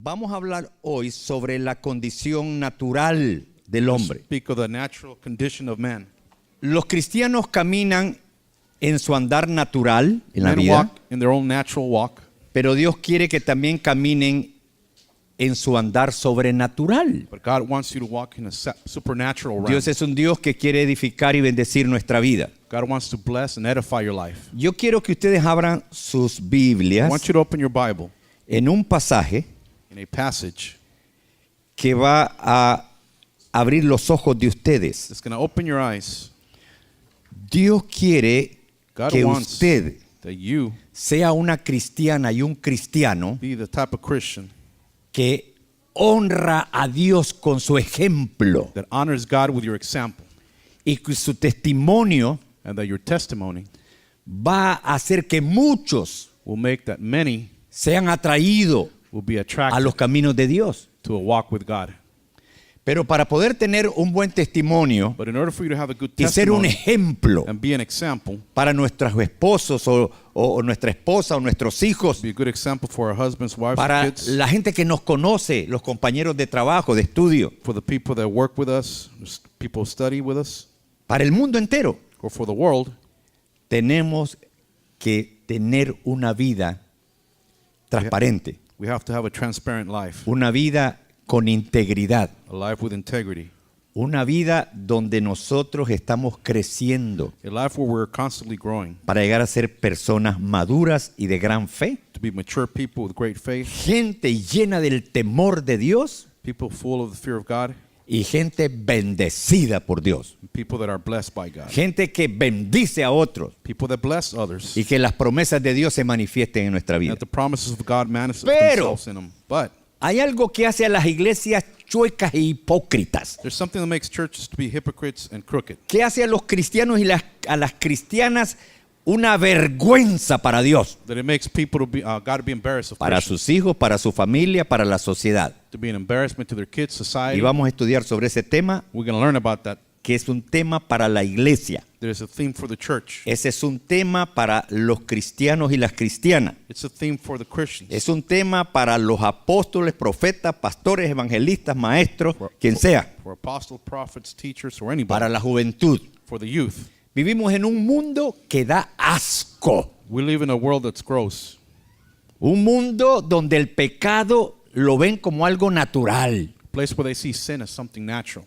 Vamos a hablar hoy sobre la condición natural del hombre. Speak of the natural condition of man. Los cristianos caminan en su andar natural en la Men vida, walk in their own natural walk, pero Dios quiere que también caminen en su andar sobrenatural. but God wants you to walk in a supernatural realm. Dios es un Dios que quiere edificar y bendecir nuestra vida. God wants to bless and edify your life. Yo quiero que ustedes abran sus I Biblias want you to open your Bible en un pasaje in a passage que va a abrir los ojos de ustedes. that's going to open your eyes. Dios quiere God que wants usted that you sea una cristiana y un cristiano be the type of Christian que honra a Dios con su ejemplo that honors God with your example, y que su testimonio and that your testimony va a hacer que muchos will make that many sean atraídos will be a attracted los caminos de Dios. to a walk with God. Pero para poder tener un buen testimonio But in order for you to have a good y ser un testimony ejemplo and be an example, para nuestros esposos o nuestra esposa o nuestros hijos, be a good example for our husbands, wives, para and kids, la gente que nos conoce, los compañeros de trabajo, de estudio, for the people that work with us, people who study with us, para el mundo entero, or for the world, tenemos que tener una vida transparente, we have to have a transparent life, una vida con integridad, a life with integrity, una vida donde nosotros estamos creciendo a life where we're constantly growing, para llegar a ser personas maduras y de gran fe, to be mature people with great faith, gente llena del temor de Dios people full of the fear of God, y gente bendecida por Dios, and people that are blessed by God, gente que bendice a otros people that bless others, y que las promesas de Dios se manifiesten en nuestra vida. that the promises of God manifest Pero- themselves in them. But Hay algo que hace a las iglesias chuecas e hipócritas, there's something that makes churches to be hypocrites and crooked. que hace a los cristianos y a las cristianas una vergüenza para Dios, That it makes people to be God to be embarrassed of para Christians, sus hijos, para su familia, para la sociedad. to be an embarrassment to their kids, Y society. vamos a estudiar sobre ese tema, We're going to learn about that. que es un tema para la iglesia. There's a theme for the church. Ese es un tema para los cristianos y las cristianas. It's a theme for the Christians. Es un tema para los apóstoles, profetas, pastores, evangelistas, maestros, quien sea, For apostles, prophets, teachers, or anybody. para la juventud. For the youth. Vivimos en un mundo que da asco. We live in a world that's gross. Un mundo donde el pecado lo ven como algo natural. A place where they see sin as something natural.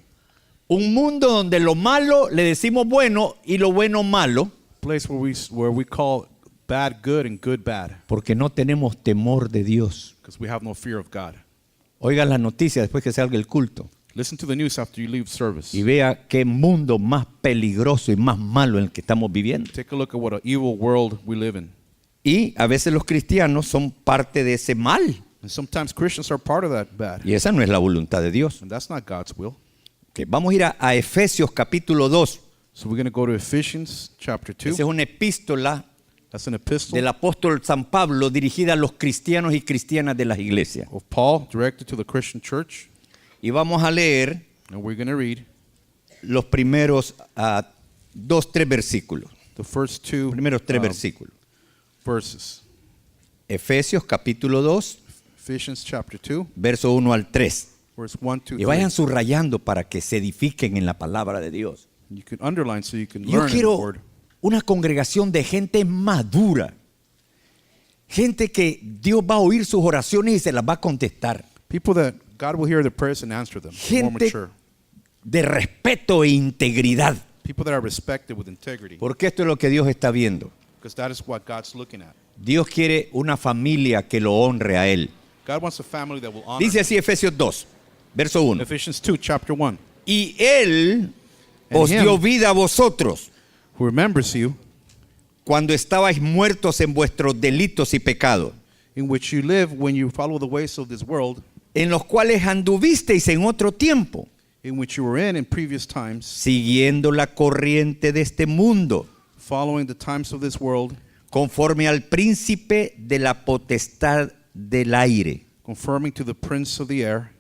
Un mundo donde lo malo le decimos bueno y lo bueno malo, A place where we call bad good and good bad. porque no tenemos temor de Dios. Because we have no fear of God. Oigan las noticias después que salga el culto Listen to the news after you leave service. y vea qué mundo más peligroso y más malo en el que estamos viviendo. Take a look at what an evil world we live in. Y a veces los cristianos son parte de ese mal. And sometimes Christians are part of that bad. Y esa no es la voluntad de Dios. And that's not God's will. Okay, vamos a ir a Efesios capítulo 2. So we're going to go to Ephesians chapter 2. Esa es una epístola That's an epistle del apóstol San Pablo dirigida a los cristianos y cristianas de las iglesias. of Paul directed to the Christian church. Y vamos a leer And we're going to read los primeros 3 versículos. the first two Primeros 3 versículos. verses. Efesios capítulo 2, Ephesians chapter 2, verso 1 al 3. verse 1, 2, Y vayan 3. subrayando para que se edifiquen en la palabra de Dios. You can underline so you can Yo learn in the quiero word. una congregación de gente madura. Gente que Dios va a oír sus oraciones y se las va a contestar. People that God will hear their prayers and answer them. More Gente mature. de respeto e integridad. People that are respected with integrity. Porque esto es lo que Dios está viendo. Because that is what God's looking at. Dios quiere una familia que lo honre a Él. God wants a family that will honor Dice him. así Efesios 2, verso 1. Ephesians 2, chapter 1. Y Él os him- dio vida a vosotros Who remembers you, cuando estabais muertos en vuestros delitos y pecados, in which you live when you follow the ways of this world, en los cuales anduvisteis en otro tiempo, in which you were in previous times, siguiendo la corriente de este mundo, following the times of this world, conforme al príncipe de la potestad del aire, conforming to the prince of the air,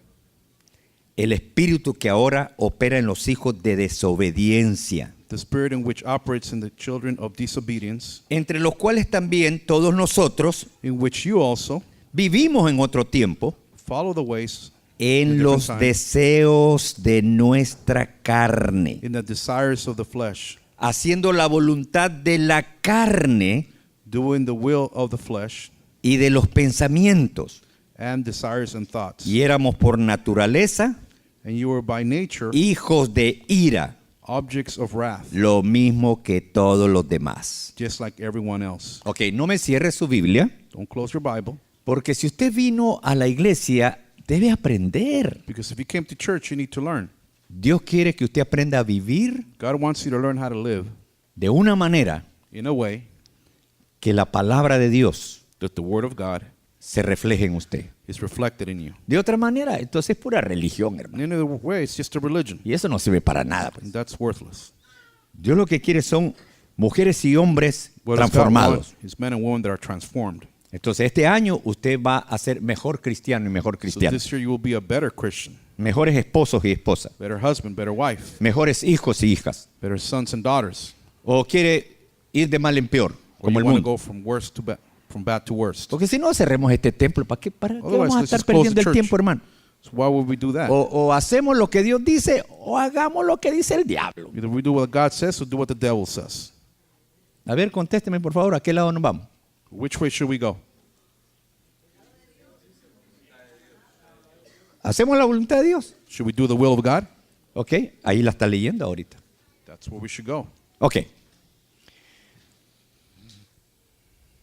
el espíritu que ahora opera en los hijos de desobediencia, the spirit in which operates in the children of disobedience, entre los cuales también todos nosotros in which you also, vivimos en otro tiempo, follow the ways en the los different times, deseos de nuestra carne, in the desires of the flesh, haciendo la voluntad de la carne doing the will of the flesh y de los pensamientos. and desires and thoughts. Y éramos por naturaleza And you were by nature hijos de ira, objects of wrath, lo mismo que todos los demás. just like everyone else. Ok, no me cierre su Biblia, Don't close your Bible, porque si usted vino a la iglesia, debe aprender. because if you came to church, you need to learn. Dios quiere que usted aprenda a vivir God wants you to learn how to live de una manera in a way que la palabra de Dios that the Word of God se refleje en usted. is reflected in you. De otra manera, entonces es pura religión, hermano. In another way, it's just a religion. Y eso no sirve para nada, pues. And that's worthless. Dios lo que quiere son mujeres y hombres What does God transformados. want is men and women that are transformed. Entonces este año usted va a ser mejor cristiano y mejor So cristiana. this year you will be a better Christian, Mejores esposos y esposas. better husband, better wife, Mejores hijos y hijas. better sons and daughters. O quiere ir de mal en peor, Or como you el want to mundo. go from bad to worst. Porque si no, cerremos este templo. ¿Para qué Otherwise, vamos a let's estar just close the perdiendo el church. tiempo, hermano? So why would we do that? O hacemos lo que Dios dice o hagamos lo que dice el diablo. Either we do what God says or do what the devil says. A ver, contésteme por favor, ¿a qué lado nos vamos? Which way should we go? ¿Hacemos la voluntad de Dios? Should we do the will of God? Ok, ahí la está leyendo ahorita. That's where we should go. Ok.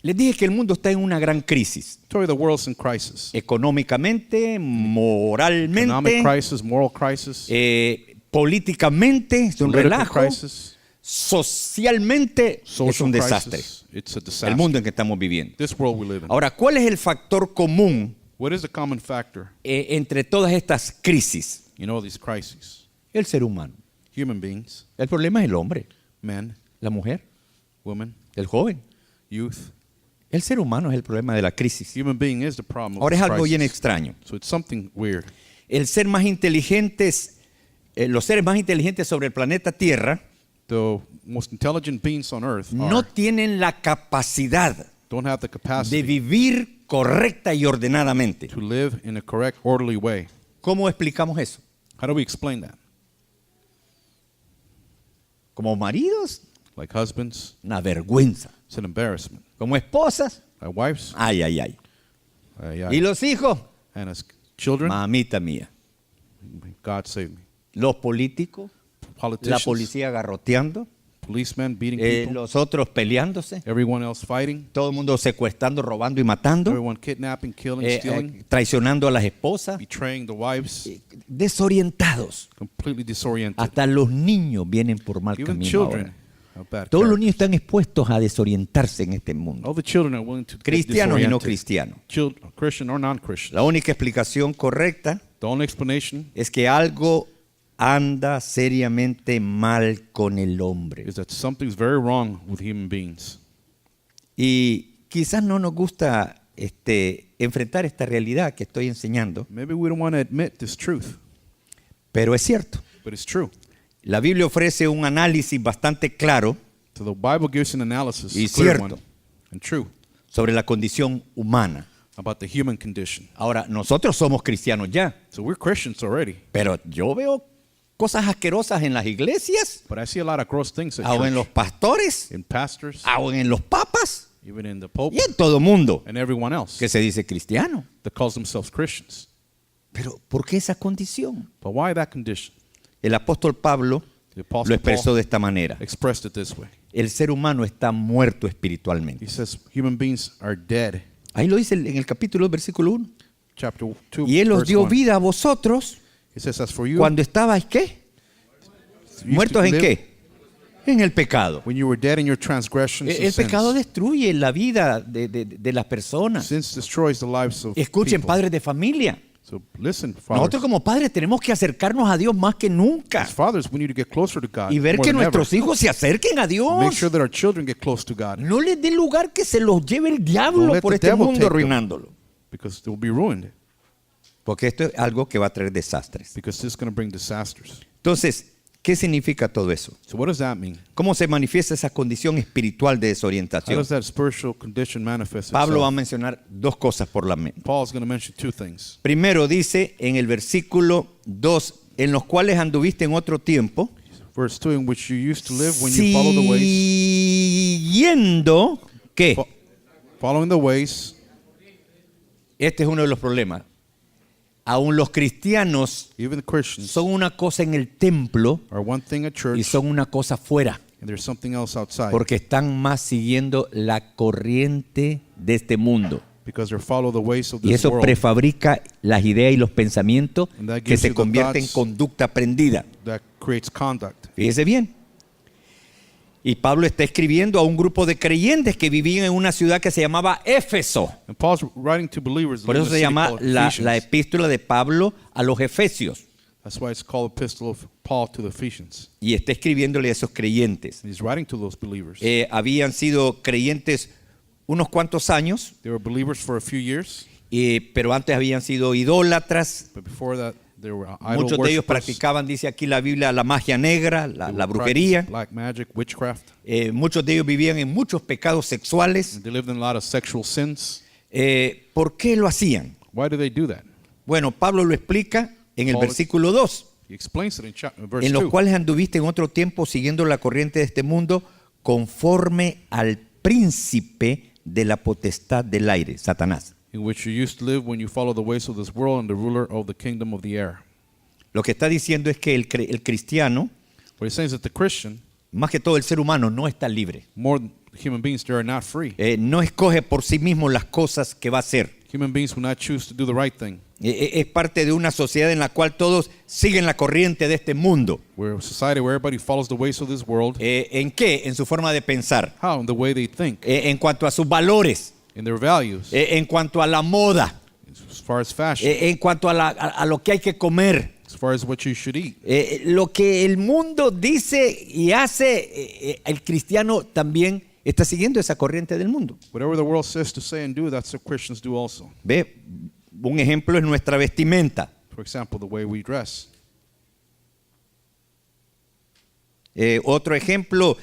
Les dije que el mundo está en una gran crisis. Tell you the world's in crisis. Económicamente, Economic moralmente, crisis, moral crisis, políticamente, es un political relajo. crisis, Socialmente, es social un desastre. crisis. It's a El disaster. mundo en que estamos viviendo. This world we live in. Ahora, ¿cuál es el factor común What is the common factor entre todas estas crisis? in all these crises? El ser humano. Human beings, El problema es el hombre, men, la mujer, women, el joven. youth. El ser humano es el problema de la crisis. Human being is the problem of Ahora es this algo bien crisis. extraño. So it's something weird. El ser más inteligentes, los seres más inteligentes sobre el planeta Tierra The most intelligent beings on earth no tienen la capacidad don't have the de capacity vivir correcta y ordenadamente. to live in a correct, orderly way. ¿Cómo explicamos eso? How do we explain that? Como maridos, Like husbands, una vergüenza. it's an embarrassment. Como esposas, Like wives, ay, ay, ay. yeah. Y los hijos, And as children, mamita mía. God save me. Los políticos, la Politicians, policía garroteando, policemen beating people, los otros peleándose, everyone else fighting, todo el mundo secuestrando, robando y matando, everyone kidnapping, killing, stealing, traicionando a las esposas, betraying the wives, desorientados. completely disoriented. Hasta los niños vienen por mal Even camino children ahora. have bad Todos los character. niños están expuestos a desorientarse en este mundo. All the children are willing to get Cristianos y no disoriented. cristianos. Christian or non-Christian. La única explicación correcta The only explanation es que algo anda seriamente mal con el hombre. is that something's very wrong with human beings. Y quizás no nos gusta enfrentar esta realidad que estoy enseñando, Maybe we don't want to admit this truth, pero es cierto. but it's true. La Biblia ofrece un análisis bastante claro So the Bible gives an analysis, Y a clear cierto. one, and true, sobre la condición humana. about the human condition. Ahora, nosotros somos cristianos ya, So we're Christians already, pero yo veo cosas asquerosas en las iglesias, but I see a lot of gross things at aún en los church, pastores, in pastors, aún en los papas even in the y Pope, en todo mundo and everyone else que se dice cristiano. that calls themselves Christians. Pero ¿por qué esa condición? But why that condition? El apóstol Pablo The lo Apostle expresó Paul de esta manera. expressed it this way. El ser humano está muerto espiritualmente. He says human beings are dead. Ahí lo dice en el capítulo 2, versículo 1. Chapter 2, Y Él os verse dio 1. vida a vosotros He says, as for you, cuando estabais, ¿qué? you ¿Muertos en live- qué? En el pecado. When you were dead in your transgressions El and pecado sins. destruye la vida de las personas. Sin destroys the lives of Escuchen, people. padres de familia. So listen, Nosotros fathers. como padres tenemos que acercarnos a Dios más que nunca As fathers, we need to get closer to God y ver more que than ever. nuestros hijos se acerquen a Make Dios. sure that our children get close to God No les dé lugar que se los lleve el Don't diablo let por the este devil mundo take them. arruinándolo. because they will be ruined. Porque esto es algo que va a traer desastres. Because this is going to bring disasters. Entonces, ¿Qué significa todo eso? So what does that mean? ¿Cómo se manifiesta esa condición espiritual de How desorientación? does that spiritual condition manifest Pablo va a itself? mencionar dos cosas por la mente. Paul's going to mention two things. Primero dice en el versículo 2, en los cuales anduviste en otro tiempo, Verse 2, in which you used to live when you follow the ways, siguiendo, ¿qué? following the ways. Este es uno de los problemas. Aún los cristianos Even the Christians son una cosa en el templo are one thing at y church, son una cosa fuera, and there's something else outside. porque están más siguiendo la corriente de este mundo. Because they follow the ways of Y this eso world prefabrica las ideas y los pensamientos And that que gives se you the convierten en thoughts. conducta aprendida. that creates conduct. Fíjese bien. Y Pablo está escribiendo a un grupo de creyentes que vivían en una ciudad que se llamaba Éfeso. And Paul's writing to believers. Por in eso the se city llama called la Ephesians. epístola de Pablo a los Efesios. That's why it's called Epistle of Paul to the Ephesians. Y está escribiéndole a esos creyentes. And he's writing to those believers. Habían sido creyentes unos cuantos años, They were believers for a few years, pero antes habían sido idólatras. but before that, they were idol Muchos de ellos worshipers. practicaban, dice aquí la Biblia, la magia negra, They la would brujería. practice black magic, witchcraft. Muchos de ellos vivían en muchos pecados sexuales. And they lived in a lot of sexual sins. ¿Por qué lo hacían? Why do they do that? Bueno, Pablo lo explica en el Paul- versículo 2. He explains it in verse En los 2. cuales anduviste en otro tiempo siguiendo la corriente de este mundo conforme al príncipe de la potestad del aire, Satanás. In which you used to live when you follow the ways of this world and the ruler of the kingdom of the air. Lo que está diciendo es que el cristiano, What he's saying is that the Christian, más que todo el ser humano, no está libre. more than human beings, they are not free. No escoge por sí mismo las cosas que va a hacer. Human beings will not choose to do the right thing. Es parte de una sociedad en la cual todos siguen la corriente de este mundo. We're a society where everybody follows the ways of this world. ¿En qué? En su forma de pensar. How? In the way they think, En cuanto a sus valores. in their values, En cuanto a la moda. as far as fashion, En cuanto a lo que hay que comer. as far as what you should eat. Lo que el mundo dice y hace, el cristiano también está siguiendo esa corriente del mundo. Whatever the world says to say and do, that's what Christians do also. ¿Ve? Un ejemplo es nuestra vestimenta. For example, the way we dress. Otro ejemplo,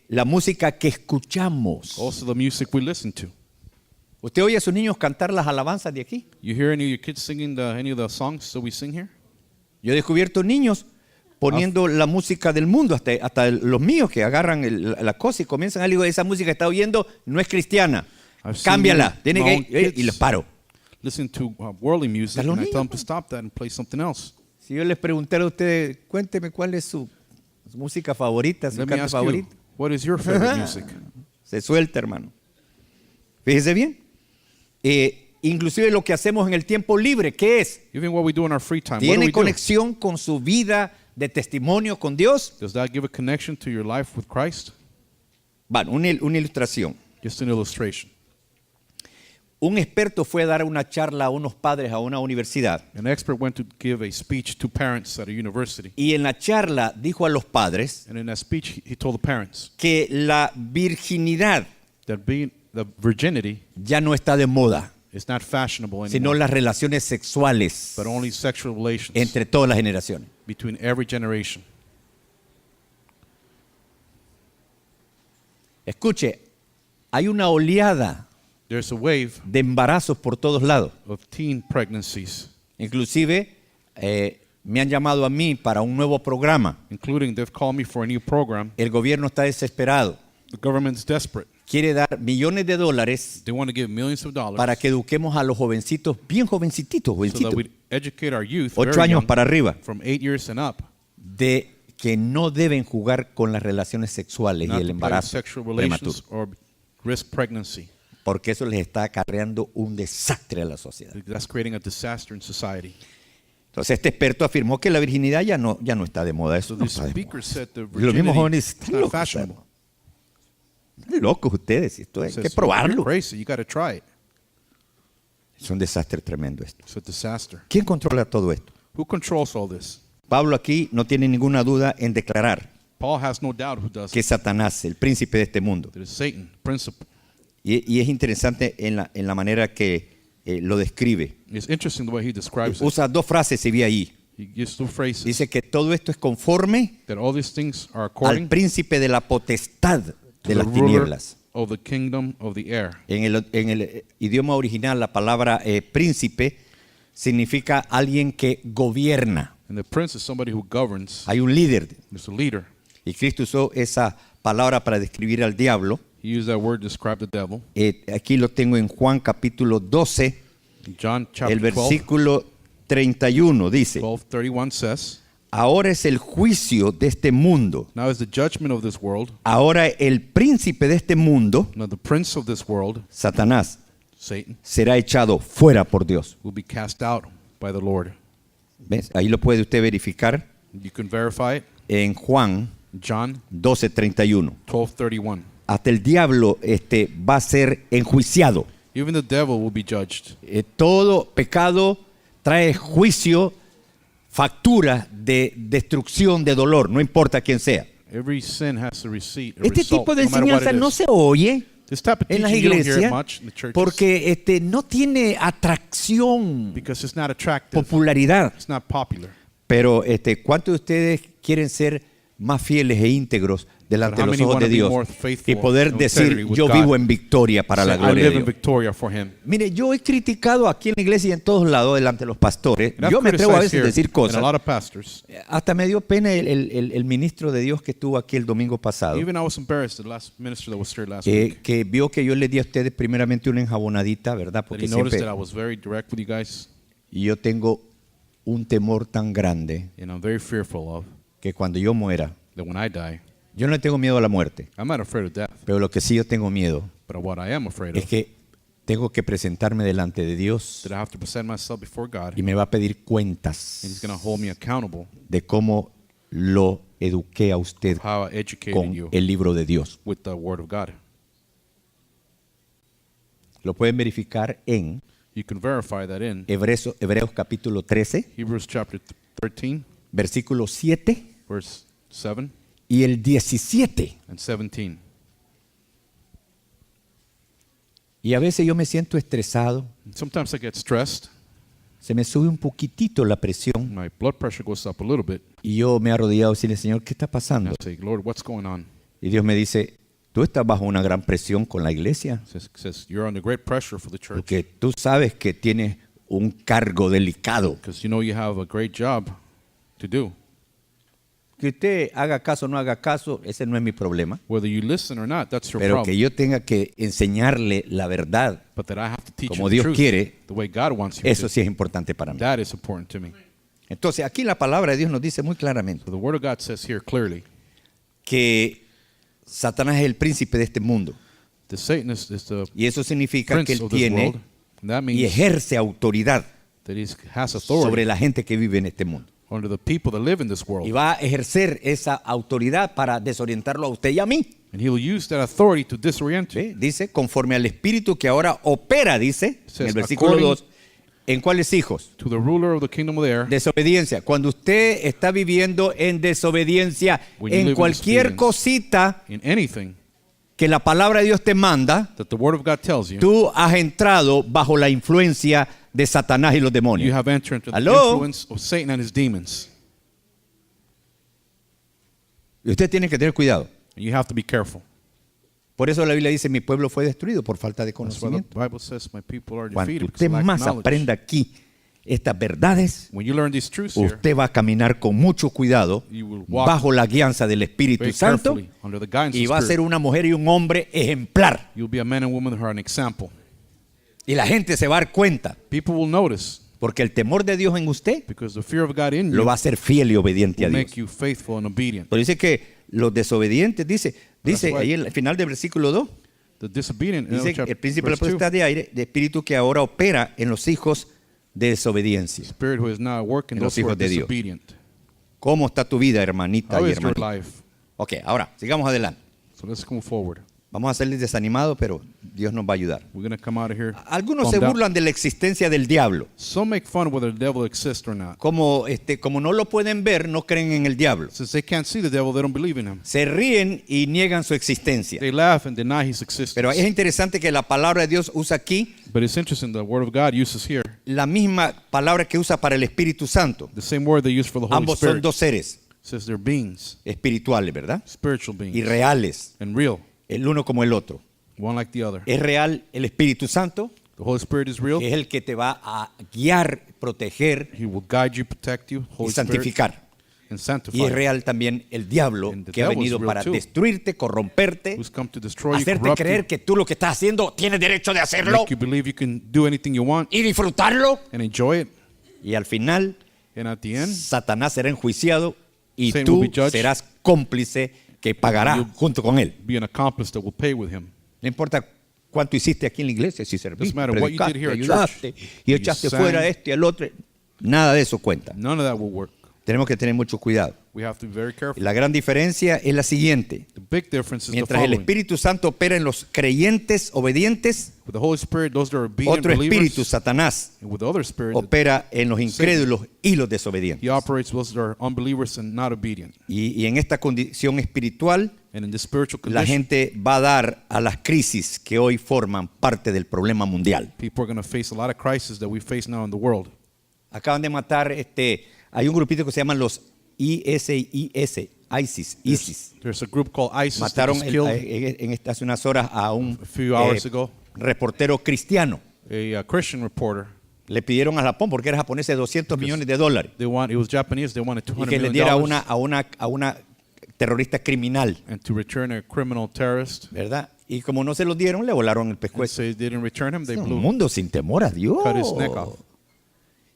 la música que escuchamos. Also the music we listen to. ¿Usted oye a sus niños cantar las alabanzas de aquí? You hear any of your kids singing any of the songs that we sing here? Yo he descubierto niños poniendo la música del mundo, hasta los míos que agarran la cosa y comienzan a decir, esa música que está oyendo no es cristiana. I've seen Cámbiala. my Tiene own que, y kids los paro. Listen to worldly music, Hasta los and I tell them niños, to stop that and play something else. Si yo les preguntara a ustedes, cuénteme cuál es su música favorita, su Let me canto ask you, favorito. what is your favorite music? Se suelta, hermano. Fíjese bien. Inclusive lo que hacemos en el tiempo libre, ¿qué es? Even what we do in our free time, what do ¿Tiene we do? conexión con su vida de testimonio con Dios? Does that give a connection to your life with Christ? Bueno, una ilustración. Just an illustration. Un experto fue a dar una charla a unos padres a una universidad An expert went to give a speech to parents at a university. y en la charla dijo a los padres And in that speech, he told the parents que la virginidad that being the virginity ya no está de moda, is not fashionable sino anymore, las relaciones sexuales but only sexual relations entre todas las generaciones. between every generation. Escuche, hay una oleada There's a wave de embarazos por todos lados. of teen pregnancies, Inclusive me han llamado a mí para un nuevo programa. including they've called me for a new program. El gobierno está desesperado. The government's desperate. Quiere dar millones de dólares They want to give millions of dollars para que eduquemos a los jovencitos, bien jovencititos, so that jovencitos, we educate our youth 8 very años young, para arriba, from 8 years and up, de que no deben jugar con las relaciones sexuales not y el to play with embarazo sexual prematuro, relations or risk pregnancy. porque eso les está acarreando un desastre a la sociedad. That's creating a disaster in society. Entonces este experto afirmó que la virginidad ya no está de moda. Eso So no the está de speaker moda. said the Y los mismos virginity jóvenes is están not locos, fashionable. están locos ustedes, esto hay He que says, probarlo. "You're crazy. You got to try it." Es un desastre tremendo esto. It's a disaster. ¿Quién controla todo esto? Who controls all this? Pablo aquí no tiene ninguna duda en declarar Paul has no doubt who does que it. es Satanás, el príncipe de este mundo. That is Satan, principle. Y es interesante en la manera que lo describe. It's interesting the way he describes it. Usa dos frases, se ve ahí. He gives two phrases. Dice que todo esto es conforme That all these things are al according príncipe de la potestad to de the las ruler tinieblas. of the kingdom of the air. En el idioma original, la palabra príncipe significa alguien que gobierna. And the prince is somebody who governs. Hay un líder. There's a leader. Y Cristo usó esa palabra para describir al diablo. He used that word to describe the devil. Aquí lo tengo en Juan capítulo 12, In John chapter el 12, versículo 31. Dice, 12:31 says, ahora es el juicio de este mundo. now is the judgment of this world. Ahora el príncipe de este mundo, Now the prince of this world, Satanás, Satan, será echado fuera por Dios. will be cast out by the Lord. ¿Ves? Ahí lo puede usted verificar You can verify it. en Juan John 12:31. 12:31. Hasta el diablo va a ser enjuiciado. Even the devil will be judged. Todo pecado trae juicio, factura de destrucción, de dolor, no importa quién sea. Every sin has a receipt, a Este result, tipo de no matter what enseñanza it no is. se oye This type of en las teaching, you don't hear it iglesias much in the churches porque no tiene atracción, because it's not attractive. popularidad. It's not popular. Pero ¿cuántos de ustedes quieren ser más fieles e íntegros delante But de how los many ojos wanna de be Dios more faithful y poder and decir, integrity with yo God? vivo en victoria para la Say, I gloria de live in Dios? Victoria for him. Mire, yo he criticado aquí en la iglesia y en todos lados delante de los pastores. And I've Yo me atrevo a criticized veces a here decir and a cosas. lot of pastors. Hasta me dio pena el ministro de Dios que estuvo aquí el domingo pasado, Even I was embarrassed, the last minister that was here last week, que vio que yo le di a ustedes primeramente una enjabonadita, ¿verdad? that Porque he noticed siempre, that I was very direct with you guys, y yo tengo un temor tan grande and I'm very fearful of que cuando yo muera, that when I die, yo no le tengo miedo a la muerte, I'm not afraid of death, pero lo que sí yo tengo miedo but what I am afraid es of, que tengo que presentarme delante de Dios that I have to present myself before God, y me va a pedir and cuentas He's going to hold me accountable de cómo lo eduqué a usted of how I educated con you el libro de Dios. with the Word of God. Lo pueden verificar en You can verify that in Hebreos capítulo 13, Hebrews chapter 13, versículo 7 verse 7 y el 17. and 17. Y a veces yo me siento estresado, Sometimes I get stressed, se me sube un poquitito la presión my blood pressure goes up a little bit, y yo me he arrodillado y decirle, Señor, ¿qué está and pasando? I say, Lord, what's going on? Y Dios me dice, tú estás bajo una gran presión con la iglesia, Says you're under great pressure for the church porque tú sabes que tienes un cargo delicado. because you know you have a great job to do. Que usted haga caso o no haga caso, ese no es mi problema. Whether you listen or not, that's your Pero que problem. yo tenga que enseñarle la verdad, But that I have to teach como you the Dios truth quiere, the way God wants you eso to. sí es importante para mí. That is important to me. Entonces, aquí la palabra de Dios nos dice muy claramente So the Word of God says here clearly que Satanás es el príncipe de este mundo. that Satan is the Y eso significa que prince él of this tiene world. And that y means ejerce autoridad that he has authority sobre la gente que vive en este mundo. under the people that live in this Y world. va a ejercer esa autoridad para desorientarlo a usted y a mí. And he'll use that authority to disorient you. ¿Sí? Dice, conforme al espíritu que ahora opera, dice, en Says, el versículo according 2, ¿en cuáles hijos? To the ruler of the kingdom of the air. Desobediencia. Cuando usted está viviendo en desobediencia When you live en in cualquier disobedience. cosita In anything que la palabra de Dios te manda, that the Word of God tells you, tú has entrado bajo la influencia de Satanás y los you demonios. have entered into the Hello? influence of Satan and his demons. Y usted tiene que tener cuidado. And you have to be careful. Por eso la Biblia dice, mi pueblo fue destruido por falta de That's why the conocimiento. Bible says my people are Cuando defeated because usted they lack más knowledge. aprenda aquí estas verdades, When you learn these truths here, usted va a caminar con mucho cuidado You will walk bajo la guianza del Espíritu very Santo carefully under the guidance y of va a the ser Spirit. una mujer y un hombre ejemplar. You'll be a man and woman who are an example. Y la gente se va a dar cuenta, People will notice porque el temor de Dios en usted because the fear of God in lo you va a hacer fiel y obediente a will Dios. make you faithful and obedient. Pero dice que los desobedientes, dice why- ahí en el final del versículo 2, The disobedient, in dice chapter, el príncipe de la verse 2, potestad de aire, de espíritu que ahora opera en los hijos de desobediencia. spirit who is now working En los those who are hijos de Dios. disobedient. ¿Cómo está tu vida, hermanita How y is your hermanito? life? Ok, ahora, sigamos adelante. So let's move forward. Vamos a salir desanimados, pero Dios nos va a ayudar. We're going to come out of here. Algunos se bummed out. burlan de la existencia del diablo. Some make fun of whether the devil exists or not. Como no lo pueden ver, no creen en el diablo. Since they can't see the devil, they don't believe in him. Se ríen y niegan su existencia. They laugh and deny his existence. Pero es interesante que la palabra de Dios usa aquí But it's interesting the word of God uses here la misma palabra que usa para el Espíritu Santo. the same word they use for the Holy Ambos son Spirit. dos seres It says they're beings, espirituales, ¿verdad? spiritual beings, Y reales, and real, el uno como el otro. one like the other. Es real el Espíritu Santo, The Holy Spirit is real. que es el que te va a guiar, proteger He will guide you, protect you, y Holy Spirit, santificar. and Y sanctify es real también el diablo, And the que ha devil is venido real para too. destruirte, corromperte, who's come to destroy you, hacerte corrupt creer you, que tú lo que estás haciendo tienes derecho de hacerlo make you believe you can do anything you want y disfrutarlo. and enjoy it. Y al final, And at the end, Satanás será enjuiciado y Satan tú will be judged. serás cómplice que pagará You'll- junto con él. be an accomplice that will pay with him. No importa cuánto hiciste aquí en la iglesia, si serviste, Doesn't matter what you did predicaste, here at ayudaste church. y You echaste sang. fuera a este y al otro. Nada de eso cuenta. None of that will work. Tenemos que tener mucho cuidado. We have to be very careful. La gran diferencia es la siguiente. The big difference is the Mientras el following. Espíritu Santo opera en los creyentes obedientes, With the Holy Spirit, those that are obedient otro espíritu, believers, Satanás, and with the other spirit, opera en los incrédulos y los desobedientes. he operates those that are unbelievers and not obedient. Y en esta condición espiritual, And in this spiritual la condition, gente va a dar a las crisis que hoy forman parte del problema mundial. people are going to face a lot of crises that we face now in the world. Acaban de matar, hay un grupito que se llaman los ISIS. There's a group called ISIS that Mataron was killed hace unas horas a un a few hours ago. reportero cristiano. A Christian reporter. Le pidieron a Japón, porque era japonés, de $200 millones. It was Japanese. They wanted Y $200 que le million diera a una terrorista criminal, and to return a criminal terrorist. ¿verdad? Y como no se lo dieron, le volaron el And pescuezo. so they didn't return him. They Es un blew, mundo sin temor a Dios. cut his neck off.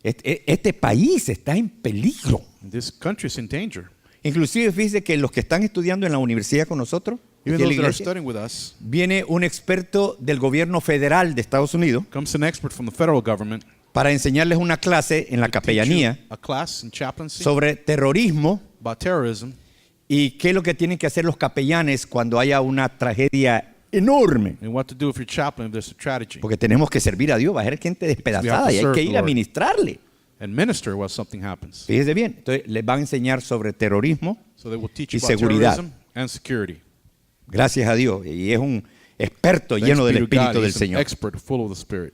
Este país está en peligro. This country is in danger. Inclusive fíjese que los que están estudiando en la universidad con nosotros, Even aquí en la those that are iglesia, studying with us, viene un experto del gobierno federal de Estados Unidos comes an expert from the federal government para enseñarles una clase en la to teach capellanía you a class in chaplaincy sobre terrorismo about terrorism y qué es lo que tienen que hacer los capellanes cuando haya una tragedia enorme. and what to do if you're chaplain if there's a tragedy Porque tenemos que servir a Dios, va a haber gente despedazada y hay serve que the ir a Lord. ministrarle. and minister when something happens. Fíjese bien, entonces les van a enseñar sobre terrorismo, So they will teach y you about seguridad. terrorism and security. gracias a Dios, y es un experto Thanks lleno be del to God, Espíritu del he's an Señor. expert full of the Spirit.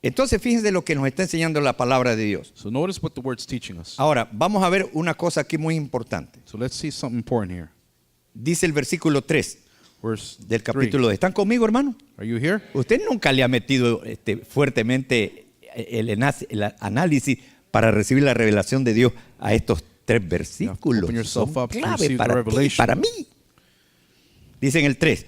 Entonces fíjense lo que nos está enseñando la palabra de Dios. So notice what the word's teaching us. Ahora, vamos a ver una cosa aquí muy importante. So let's see something important here. Dice el versículo 3 Verse del 3. capítulo 2. ¿Están conmigo, hermano? Are you here? Usted nunca le ha metido fuertemente el análisis para recibir la revelación de Dios a estos 3 versículos. open yourself Son up to clave receive the para ti, revelation. para mí. Dice en el 3,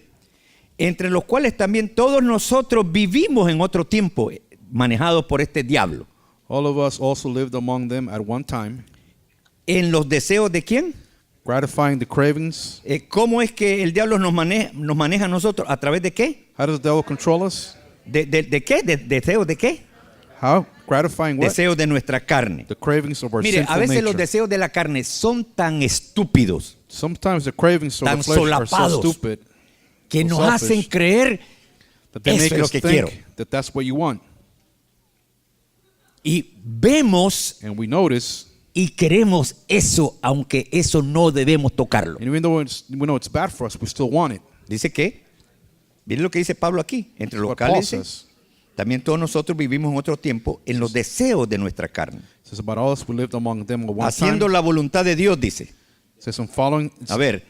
entre los cuales también todos nosotros vivimos en otro tiempo, manejados por este diablo. All of us also lived among them at one time, ¿En los deseos de quién? gratifying the cravings. ¿Cómo es que el diablo nos maneja a nosotros? ¿A través de qué? How does the devil control us? ¿De qué? ¿Deseos de qué? How? Gratifying what? Deseos de nuestra carne. The cravings of our Mire, a sinful veces los nature. deseos de la carne son tan estúpidos Sometimes the cravings of tan the flesh are so solapados stupid que so nos selfish hacen creer that they eso make es lo us que think quiero. that that's what you want. Y vemos And we notice, y queremos eso, aunque eso no debemos tocarlo. and even though we know it's bad for us, we still want it. Dice que, miren lo que dice Pablo aquí, entre los What Paul cuales says. también todos nosotros vivimos en otro tiempo en los deseos de nuestra carne, It says about all us, we lived among them at one haciendo time. la voluntad de Dios, dice. It says I'm following. A ver,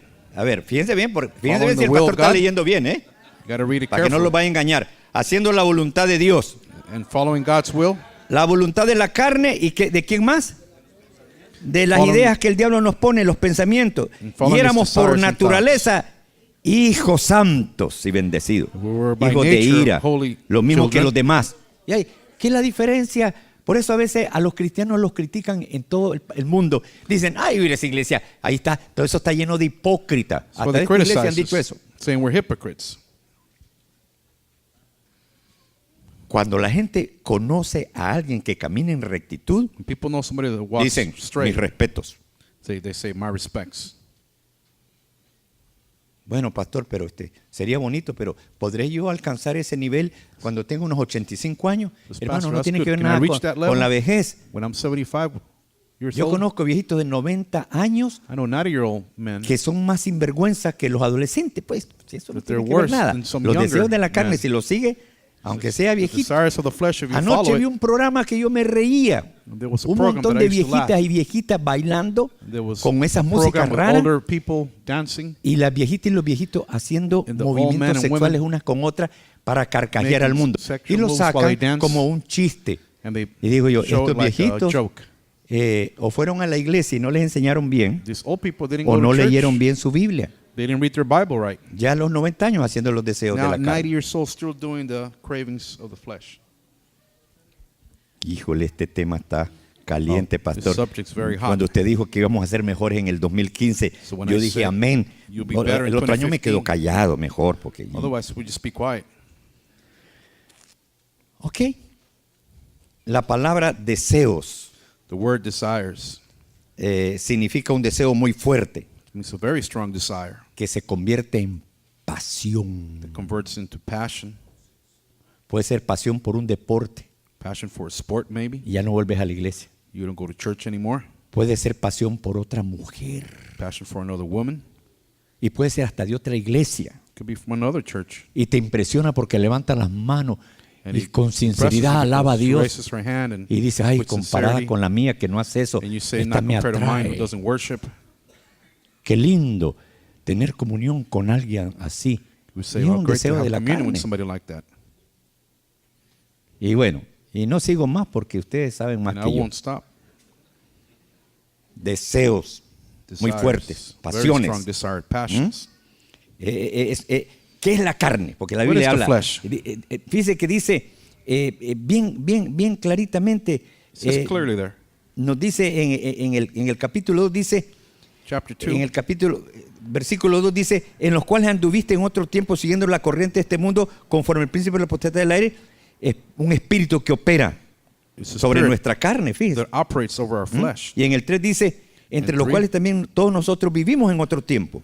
fíjense bien, fíjense bien Following si el the will pastor of está God. leyendo bien, You got to read it para que no lo carefully. vaya a engañar. Haciendo la voluntad de Dios, And following God's will, la voluntad de la carne y ¿de quién más? De las Following- ideas que el diablo nos pone, los pensamientos. And following Y éramos his por desires and naturaleza hijos santos y bendecidos, We were by hijos de nature ira, holy lo mismo que children. los demás. ¿Qué es la diferencia? Por eso a veces a los cristianos los critican en todo el mundo. Dicen, ay, mira esa iglesia, ahí está, todo eso está lleno de hipócritas. so Hasta they esta iglesia han criticize dicho us, eso. saying we're hypocrites. Cuando la gente conoce a alguien que camina en rectitud, When people know somebody that walks dicen, straight, mis respetos. they say my respects. Bueno, pastor, pero sería bonito, pero ¿podré yo alcanzar ese nivel cuando tengo unos 85 años? Pues, Hermano, pastor, no that's tiene good. que ver Can I nada reach that level? con la vejez. When I'm 75 years Yo old, conozco viejitos de 90 años I know 90-year-old men que son más sinvergüenza que los adolescentes, pues. Si eso no But tiene they're que ver worse nada. than some Los younger deseos de la carne, men. si los sigue, aunque sea the viejito. desires of the flesh, if you Anoche follow vi it. un programa que yo me reía. There was a Un program montón that I de used to viejitas laugh. y viejitas bailando There was con esas a músicas program with raras. older people dancing, Y las viejitas y los viejitos haciendo And the old men movimientos and sexuales women unas con otras para carcajear al making mundo. sexual Y lo moves while they sacan dance. como un chiste. and they Y digo yo, show estos it like a viejitos joke. o fueron a la iglesia y no les enseñaron bien, These old people didn't o go no to church. leyeron bien su Biblia. They didn't read their Bible right. Ya a los 90 años haciendo los deseos de Now, la 90 carne. years old, still doing the cravings of the flesh. Híjole, este tema está caliente, Oh, pastor. this subject's very hot. Cuando usted dijo que íbamos a ser mejores en el 2015, So when yo I dije said, amén. "You'll be better in El otro año me 2015." quedo callado mejor porque. Otherwise, we just be quiet. Ok. La palabra deseos The word desires significa un deseo muy fuerte means a very strong desire que se convierte en pasión. that converts into passion, Puede ser pasión por un deporte passion for a sport maybe. y ya no vuelves a la iglesia. You don't go to church anymore. Puede ser pasión por otra mujer Passion for another woman. y puede ser hasta de otra iglesia. Could be from another church. Y te impresiona porque levanta las manos And y he con impresses sinceridad you alaba a because she Dios. raises her hand and Y dice, ay, with comparada sincerity, con la mía que no hace eso, and you say, esta not me compared to mine who atrae. doesn't worship. Qué lindo tener comunión con alguien así. We say, Y es oh, un great to deseo have de la communion with carne. somebody like that. Y bueno, y no sigo más porque ustedes saben más And I que yo. won't stop. Deseos muy Desires, fuertes, very pasiones. strong desired passions. ¿Qué es la carne? Porque la What Biblia is the habla. flesh? Fíjese que dice bien claritamente. It says clearly there. Nos dice en el capítulo 2, dice, Chapter 2. en el capítulo, versículo 2 dice, en los cuales anduviste en otro tiempo siguiendo la corriente de este mundo conforme el príncipe de la potestad del aire, es un espíritu que opera It's a sobre spirit nuestra carne, fíjese. that operates over our flesh. Y en el 3 dice, entre En los 3. cuales también todos nosotros vivimos en otro tiempo,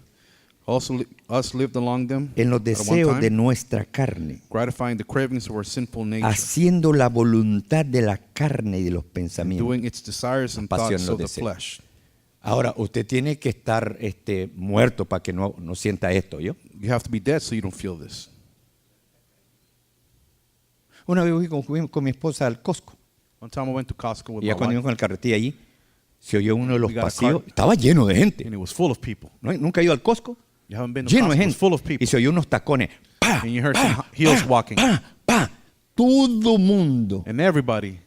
Also, us lived along them en los at one deseos de time, nuestra carne, gratifying the cravings of our sinful nature, haciendo la voluntad de la carne y de los pensamientos. doing its desires and pasión, thoughts los of the deseos. flesh. Ahora, usted tiene que estar muerto para que no sienta esto, ¿yo? You have to be dead so you don't feel this. Una vez fui con mi esposa al Costco. One time I went to Costco with Y ya my cuando wife, íbamos con el carretilla allí, se oyó uno de los We got a pasillos. car. Estaba lleno de gente. and it was full of people. ¿Nunca he ido al Costco? You haven't been to Lleno de Costco, it gente. was full of people. Y se oyó unos tacones. ¡Pa! And you heard ¡pa! some heels ¡pa! walking. ¡pa! ¡pa! Todo mundo. And everybody,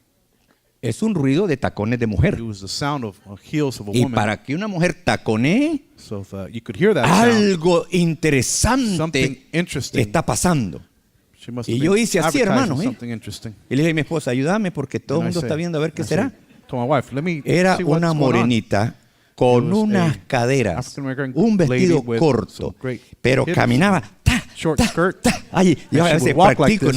Es un ruido de tacones de mujer. it was the sound of heels of a Y woman. para que una mujer taconee, So if, you could hear that sound. algo Something interesante interesting. está pasando. She must Y have yo been hice así, advertising hermano, something interesting. Y le dije a mi esposa, ayúdame porque todo el And I mundo está said- viendo a ver qué I será. said to my wife, let me Era see what's una going on. morenita con It was unas a caderas, African-American un vestido lady with corto, some great pero hips, caminaba short skirt, Ay, yo and a she veces would walk like practico, this.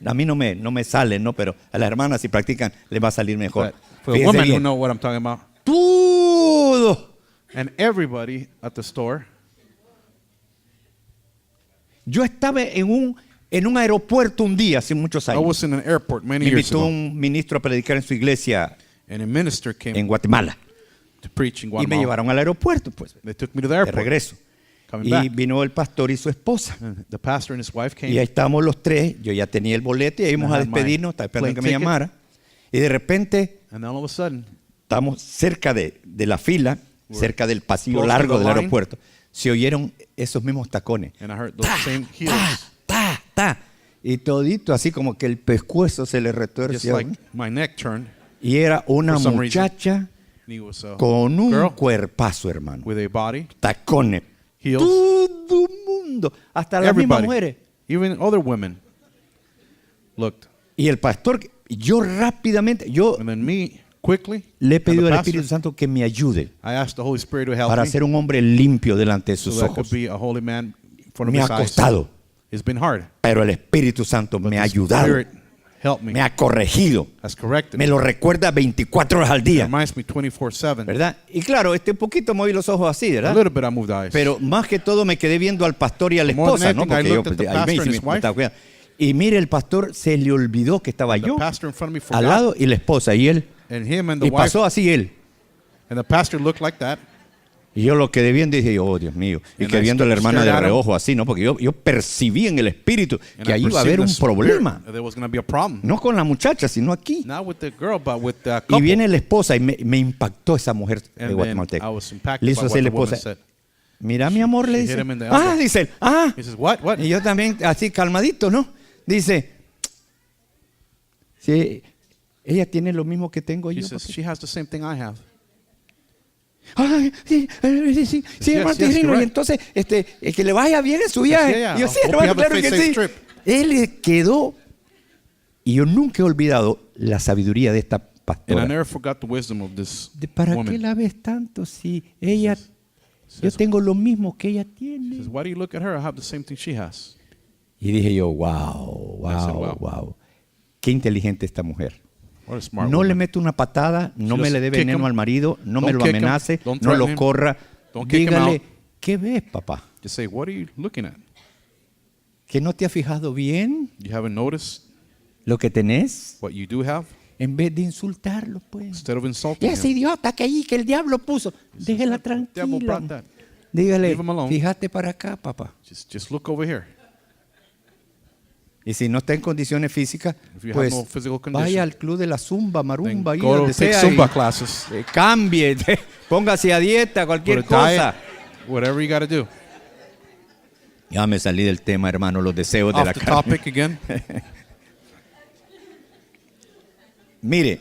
a mí no me sale, ¿no? Pero a las hermanas si practican les va a salir mejor. But for the Fíjense women who bien, know what I'm talking about. todo. And everybody at the store, Yo estaba en un aeropuerto un día hace muchos I años. was in an airport many Me years invitó ago, un ministro a predicar en su iglesia and a minister came en Guatemala to preach in y me Guatemala. llevaron al aeropuerto, pues, They took me to the de airport. regreso. Coming Y back. vino el pastor y su esposa. And the pastor and his wife Y ahí came. estábamos los tres. Yo ya tenía el boleto y íbamos I a had my despedirnos. Estaba esperando plane que me ticket. llamara. Y de repente And all of a sudden, estamos cerca de la fila, cerca del pasillo close to largo the del line. aeropuerto. Se oyeron esos mismos tacones. and I heard those same heels, Ta. Y todito así como que el pescuezo se le just retuerció. like my neck turned. Y era una for some reason. muchacha And he was a con un girl cuerpazo, hermano. with a body, Tacones. heels. Todo mundo. Hasta las mismas Everybody, mujeres. even other women, looked. Y el pastor, yo rápidamente, yo And then me, quickly, le he and the pedido al pastor, Espíritu Santo que me ayude I asked the Holy Spirit to help para me ser un hombre limpio delante de so sus that I could ojos. be a holy man in front of Me his ha eyes. costado, It's been hard. pero el Espíritu Santo me ha The ayudado. Spirit helped me, me ha corregido, has corrected me me. lo recuerda 24 horas al It día, reminds me 24/7. ¿verdad? Y claro, un poquito moví los ojos así, A ¿verdad? little bit I moved eyes. Pero más que todo me quedé viendo al pastor y a la More than esposa, ¿no? anything, I Porque yo looked at the ahí pastor me and his wife. estaba cuidando. Y mire, el pastor se le olvidó que estaba the yo pastor in front of me al forgot, lado y la esposa y él. and him and the Y wife, pasó así él. and the pastor looked like that. Y yo lo quedé viendo y dije, oh Dios mío. Y And que I viendo a la hermana stared de at him. reojo así, ¿no? Porque yo percibí en el espíritu And que I ahí iba a perceived haber in un the spirit problema. that there was going to be a problem. No con la muchacha, sino aquí. Not with the girl, but with the Y couple. viene la esposa y me impactó esa mujer de And then guatemalteca. I was impacted Le by hizo what así la the woman esposa. said. Mira, mi amor, le she dice. hit him in the elbow. Dice él. He says, what? Y yo también, así calmadito, ¿no? Dice, sí, ella tiene lo mismo que tengo He yo. says, papi. she has the same thing I have. Ay, sí, sí, Yes, hermano yes, Tigrillo, you're y right. entonces, que le vaya bien en su viaje. yeah, Y yo, I sí, hope you hermano, have a claro que safe sí. trip. Él le quedó, y yo nunca he olvidado la sabiduría de esta And I pastora. never forgot the wisdom of this ¿Para qué woman. la ves tanto si ella, yo Says, tengo lo mismo que ella says, tiene? why do you look at her? I have the same thing she has. Y dije yo, wow, I said, wow, wow. wow. Qué inteligente esta mujer. What a smart No le woman. mete una patada, no She me le just dé kick veneno him. al marido, no me Don't lo kick him. amenace, Don't no lo threaten him. corra. Don't kick him Dígale, out. ¿qué ves, papá? Just say, what are you looking at? ¿Que no te has fijado bien You haven't noticed lo que tenés? what you do have? En vez de insultarlo, pues. Instead of Y insulting ese him. idiota que allí, que el diablo puso, déjela The devil tranquila. brought that. Dígale, Leave him alone. fíjate para acá, papá. Just look over here. Y si no está en condiciones físicas, If you pues have no physical condition, vaya al club de la zumba, Then marumba, ahí go donde to take sea, Zumba y, classes. cambie, póngase a dieta, cualquier Put a diet, cosa. whatever you got to do. Ya me salí del tema, hermano, los deseos de Off la the carne. topic again. Mire,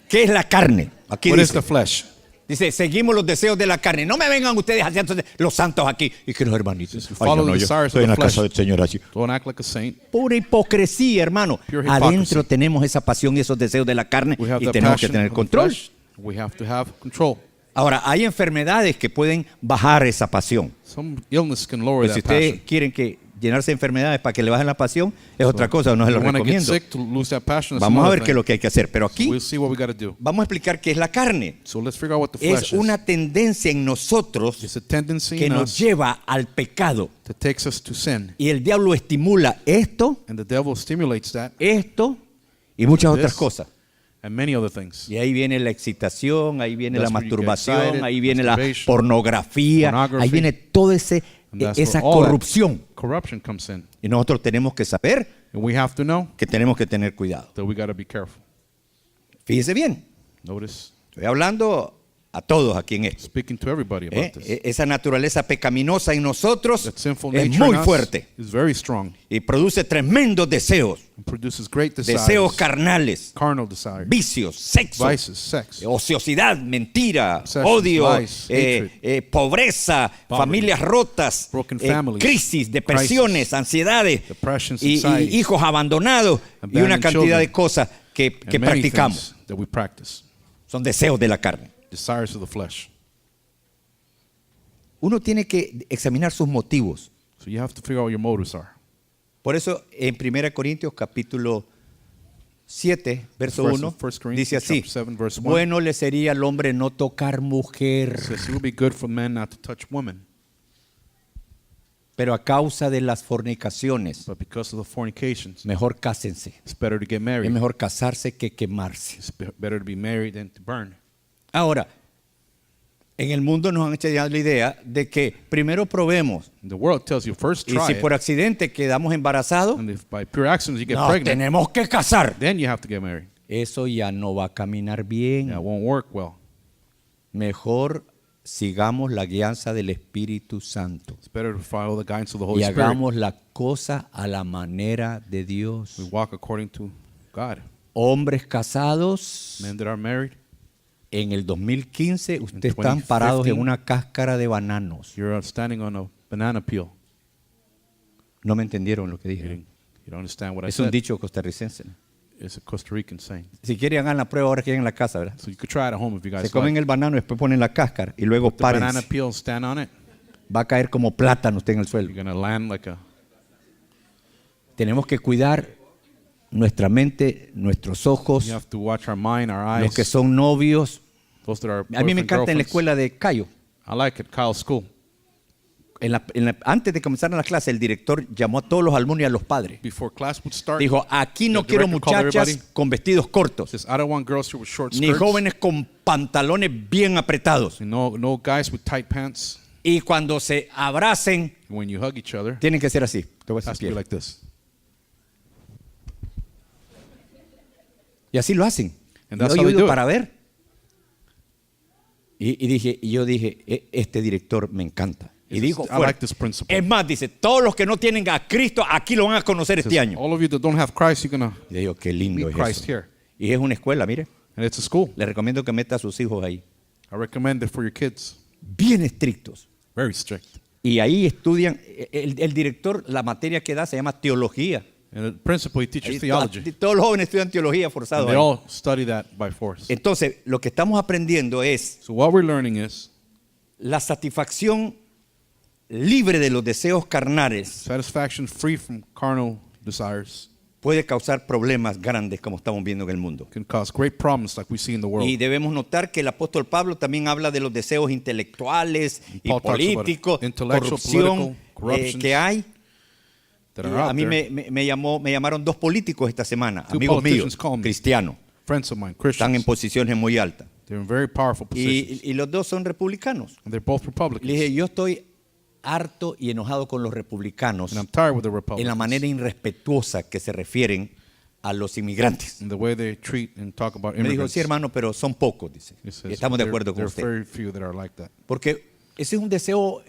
¿qué es la carne? Aquí What is dice, the flesh? dice, seguimos los deseos de la carne. No me vengan ustedes haciendo los santos aquí. Y que los hermanitos. Just follow the desires estoy of en la the casa flesh. del Señor así. Don't act like a saint. Pura hipocresía, hermano. Pure hypocrisy. Adentro tenemos esa pasión y esos deseos de la carne We have y the tenemos que passion tener of the control. flesh. We have to have control. Ahora, hay enfermedades que pueden bajar esa pasión. Some illness can lower Pues si that passion. ustedes quieren que llenarse de enfermedades para que le bajen la pasión, es otra cosa, no se lo You want to get recomiendo. sick to lose that passion. that's Vamos a another ver qué es thing. lo que hay que hacer. Pero aquí We'll see what we got to do. vamos a explicar qué es la carne. So let's figure out what the Es flesh una is. tendencia en nosotros It's a tendency que in nos us lleva al pecado. that takes us to sin. Y el diablo estimula esto, And the devil stimulates that esto y muchas otras This. cosas. and many other things. Y ahí viene la excitación, ahí viene That's la where you get masturbación, excited, ahí viene la masturbation, pornografía, pornography. ahí viene toda And that's esa where all that corrupción. corruption comes in. Y nosotros tenemos que saber And we have to know que tenemos que tener cuidado. that we got to be careful. Fíjese bien, Notice, estoy hablando a todos aquí en esto. speaking to everybody about this. Esa naturaleza pecaminosa en nosotros That sinful es nature muy in us fuerte is very strong y produce tremendos deseos, and produces great desires, deseos carnales, carnal desires, vicios, sexo, vices, sex, ociosidad, mentira, Obsessions, odio, lies, pobreza, poverty, familias rotas, broken families, crisis, depresiones, crisis, ansiedades, depressions, y anxieties, hijos abandonados y una abandoned cantidad de children, cosas que and many practicamos. things that we practice. Son deseos de la carne. Desires of the flesh. Uno tiene que examinar sus motivos. So you have to figure out what your motives are. Por eso en 1 Corintios capítulo 7, verso Verse 1, of 1 Corinthians dice así, chapter 7, verse 1. bueno le sería al hombre no tocar mujer, It says it would be good for men not to touch women, pero a causa de las fornicaciones, but because of the fornications, mejor cásense. it's better to get Es married. mejor casarse que quemarse. It's better to be married than to burn. Ahora, en el mundo nos han hecho ya la idea de que primero probemos And the world tells you first y try si it, por accidente quedamos embarazados, and if by pure accident you get nos pregnant, tenemos que casar. then you have to get married. Eso ya no va a caminar bien. That won't work well. Mejor sigamos la guianza del Espíritu Santo It's better to follow the guidance of the y Holy Spirit. hagamos la cosa a la manera de Dios. We walk according to God. Hombres casados, Men that are married, en el 2015 ustedes están 2015, parados en una cáscara de bananos. you're standing on a banana peel. No me entendieron lo que You dije. don't understand what I Es un said. dicho costarricense. It's a Costa Rican saying. Si quieren hagan la prueba ahora que lleguen a la casa, ¿verdad? So you could try it at home if you guys Se comen like. el banano y después ponen la cáscara y luego The banana párense. peel, stand on it. Va a caer como plátano usted en el You're suelo. going to land like a... Tenemos que cuidar nuestra mente, nuestros ojos, You have to watch our mind, our eyes. los que son novios. Those that are A mí me boyfriend, encanta en la girlfriends. escuela de Cayo. I like it, Kyle's school. Antes de comenzar las clases, el director llamó a todos los alumnos y a los padres. Before class would start, Dijo, aquí no the quiero director called muchachas everybody. con vestidos cortos, says, I don't want girls here with short ni skirts. jóvenes con pantalones bien apretados. And no guys with tight pants. Y cuando se abracen, And when you hug each other, tienen que ser así. Te voy a it has to decir. be like this. Y así lo hacen. And Yo that's he how they ido do it. para ver. Y yo dije, este director me encanta. Y He dijo, says, I like this principle. es más, dice, todos los que no tienen a Cristo, aquí lo van a conocer este año. All of you that don't have Christ, you're going to Y digo, qué lindo meet es Christ eso. here. Y es una escuela, mire. And it's a school. Le recomiendo que meta a sus hijos ahí. I recommend it for your kids. Bien estrictos. Very strict. Y ahí estudian, el director, la materia que da se llama teología. And the principal, he teaches Ahí theology. todos los jóvenes estudian teología And forzados. they ahí. all study that by force. Entonces, lo que estamos aprendiendo es So what we're learning is la satisfacción libre de los deseos carnales satisfaction free from carnal desires puede causar problemas grandes como estamos viendo en el mundo. can cause great problems like we see in the world. Y debemos notar que el apóstol Pablo también habla de los deseos intelectuales y Paul talks about políticos, intellectual, corrupción political, corruptions que hay. that Y are a out mí there. me llamaron dos políticos esta semana, Two amigos míos, politicians called me. cristianos, Friends of mine, están en Christians. posiciones muy altas. They're in very powerful positions. Y los dos son republicanos. And they're both Le Republicans. dije, yo estoy harto y enojado con los republicanos And I'm tired with the en la Republicans. manera irrespetuosa que se refieren a los inmigrantes. And the way they treat and talk about Me dijo, immigrants. sí hermano, pero son pocos, dice. He Y says, estamos de there- acuerdo con there usted. are very few that are like that. Porque ese es un deseo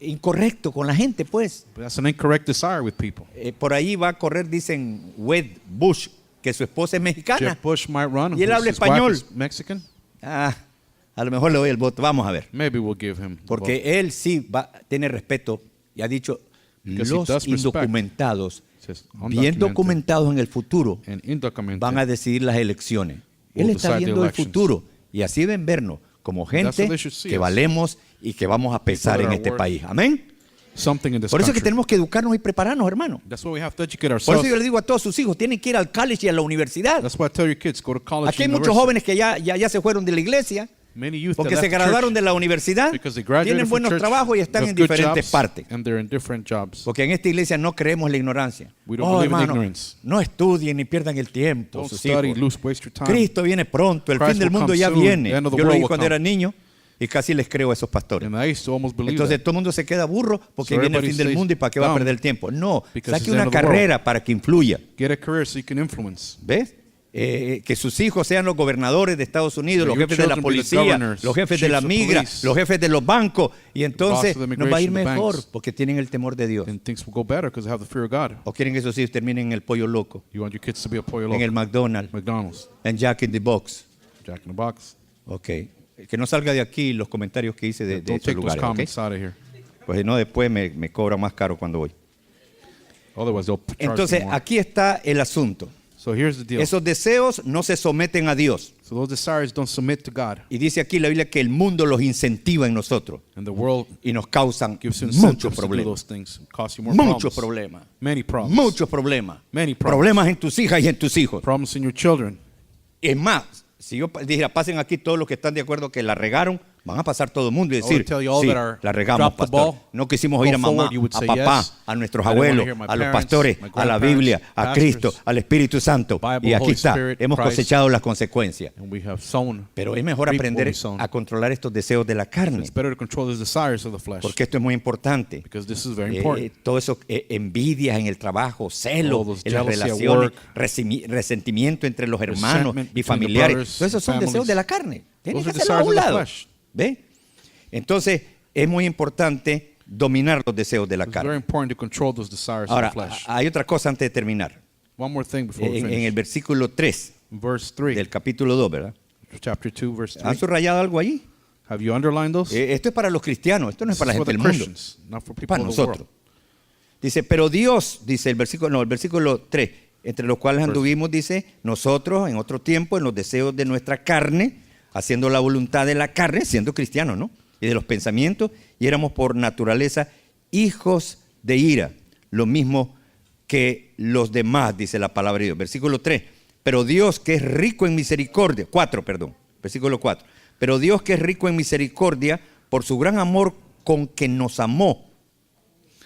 incorrecto con la gente, pues. But that's an incorrect desire with people. Por ahí va a correr, dicen, Wed Bush, que su esposa es mexicana. Jeb Bush might run. Y él habla His wife español. is Mexican. A lo mejor le doy el voto. Vamos a ver. Maybe we'll give him the vote. Porque él sí tiene respeto y ha dicho, Because he los does respect. indocumentados, Says, bien undocumented documentados en el futuro, and undocumented van a decidir las elecciones. will Él está decide the viendo el elections. futuro y así deben vernos como That's gente how they should see que us. valemos y que vamos a pesar that en are este worth país. Amén. something in this Por eso es que country. tenemos que educarnos y prepararnos, hermano. That's why we have to educate Por ourselves. eso yo le digo a todos sus hijos, tienen que ir al college y a la universidad. That's why I tell your kids, go to college Aquí hay and muchos university. jóvenes que ya se fueron de la iglesia Many youth porque that se left graduaron church de la universidad, because they graduated tienen from buenos church, trabajos y están have en good diferentes jobs, partes. and they're in different jobs. Porque en esta iglesia no creemos en la ignorancia. We don't believe in hermano, ignorance. no estudien ni pierdan el tiempo. Don't sus study, hijos. waste your time. Cristo viene pronto, el Christ fin del will mundo come ya soon, viene. the end of the Yo lo world dije will cuando come. era niño y casi les creo a esos pastores. And I used to almost believe Entonces that. todo el mundo se queda burro porque So viene el everybody fin del stays mundo y para qué va a dumb perder el tiempo. No, because saque it's the una end of the world. carrera para que influya. Get a career so you can influence. ¿Ves? Que sus hijos sean los gobernadores de Estados Unidos, So los your jefes de la children be the policía, governors, los jefes de la chiefs of migra, police, los jefes de los bancos. Y boss entonces of the nos va a ir immigration, the mejor banks. porque tienen el temor de Dios. And things will go better because they have the fear of God. ¿O quieren que esos hijos terminen en el pollo loco, You want your kids to be a pollo en el loco, McDonald's, McDonald's, en Jack in the Box? Jack in the Box. Ok. Que no salga de aquí los comentarios que hice de Don't esos take those lugares. ¿Ok? comments out of here. Pues no, después me cobra más caro cuando voy. Otherwise, they'll charge Entonces, you more. aquí está el asunto. So here's the deal. Esos deseos no se someten a Dios. So those desires don't submit to God. Y dice aquí la Biblia que el mundo los incentiva en nosotros And the world y nos causan gives you muchos incentives to do problemas. those things. Cost you more Muchos problems. problemas. Many problems. Muchos problemas. Many problems. Problemas en tus hijas y en tus hijos. Problems in your children. Es más, si yo dijera, pasen aquí todos los que están de acuerdo que la regaron, van a pasar todo el mundo y I would decir, tell you all sí, that are la regamos, drop the pastor. ball, No quisimos go oír a mamá, forward, you would a say papá, yes. a nuestros I didn't wanna abuelos, hear my a los parents, pastores, my a la grandparents, Biblia, a pastors, Cristo, al Espíritu Santo. Bible, Y aquí Holy está, Spirit, hemos Christ. cosechado las consecuencias. And we have sown. Pero es mejor reap what aprender we sown. a controlar estos deseos de la carne, It's better to control the desires of the flesh. porque esto es muy importante. Because this is very important. Todo eso, envidias en el trabajo, All celos those en las jealousy at relaciones, work, resentimiento entre los hermanos resentment y between the familiares. brothers Todos esos son and deseos families. de la carne. Tienes que Those are hacerlo a un desires of the lado. flesh. ¿Ve? Entonces, es muy importante dominar los deseos de la It's very carne. important to control those desires Ahora, of the flesh. hay otra cosa antes de terminar. One more thing before we En el finish. versículo 3 Verse 3, del capítulo 2, ¿verdad? chapter 2, verse ¿Han 3. subrayado algo allí? Have you underlined those? Esto es para los cristianos, esto no es This para la is for gente the del mundo. Christians, not for people Para of the nosotros. world. Dice, pero Dios, dice el versículo 3, entre los cuales anduvimos, dice, nosotros en otro tiempo, en los deseos de nuestra carne, haciendo la voluntad de la carne, siendo cristianos, ¿no? Y de los pensamientos, y éramos por naturaleza hijos de ira, lo mismo que los demás, dice la palabra de Dios. Versículo 3. Pero Dios que es rico en misericordia. 4, perdón. Versículo 4. Pero Dios que es rico en misericordia, por su gran amor con que nos amó.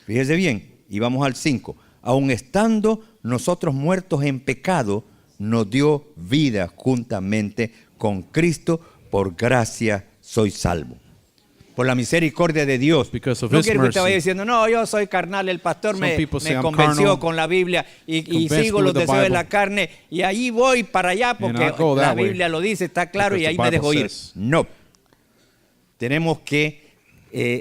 Fíjese bien. Y vamos al 5. Aun estando nosotros muertos en pecado, nos dio vida juntamente con Cristo. Por gracia soy salvo. Por la misericordia de Dios. Because of No His quiero que usted mercy. vaya diciendo, no, yo soy carnal, el pastor Some me people say, I'm convenció carnal, con la Biblia y convinced sigo me los with the deseos de Bible. la carne y allí voy para allá porque I go la that way, Biblia lo dice, está claro, y because ahí the me Bible dejo ir. says. No. Tenemos que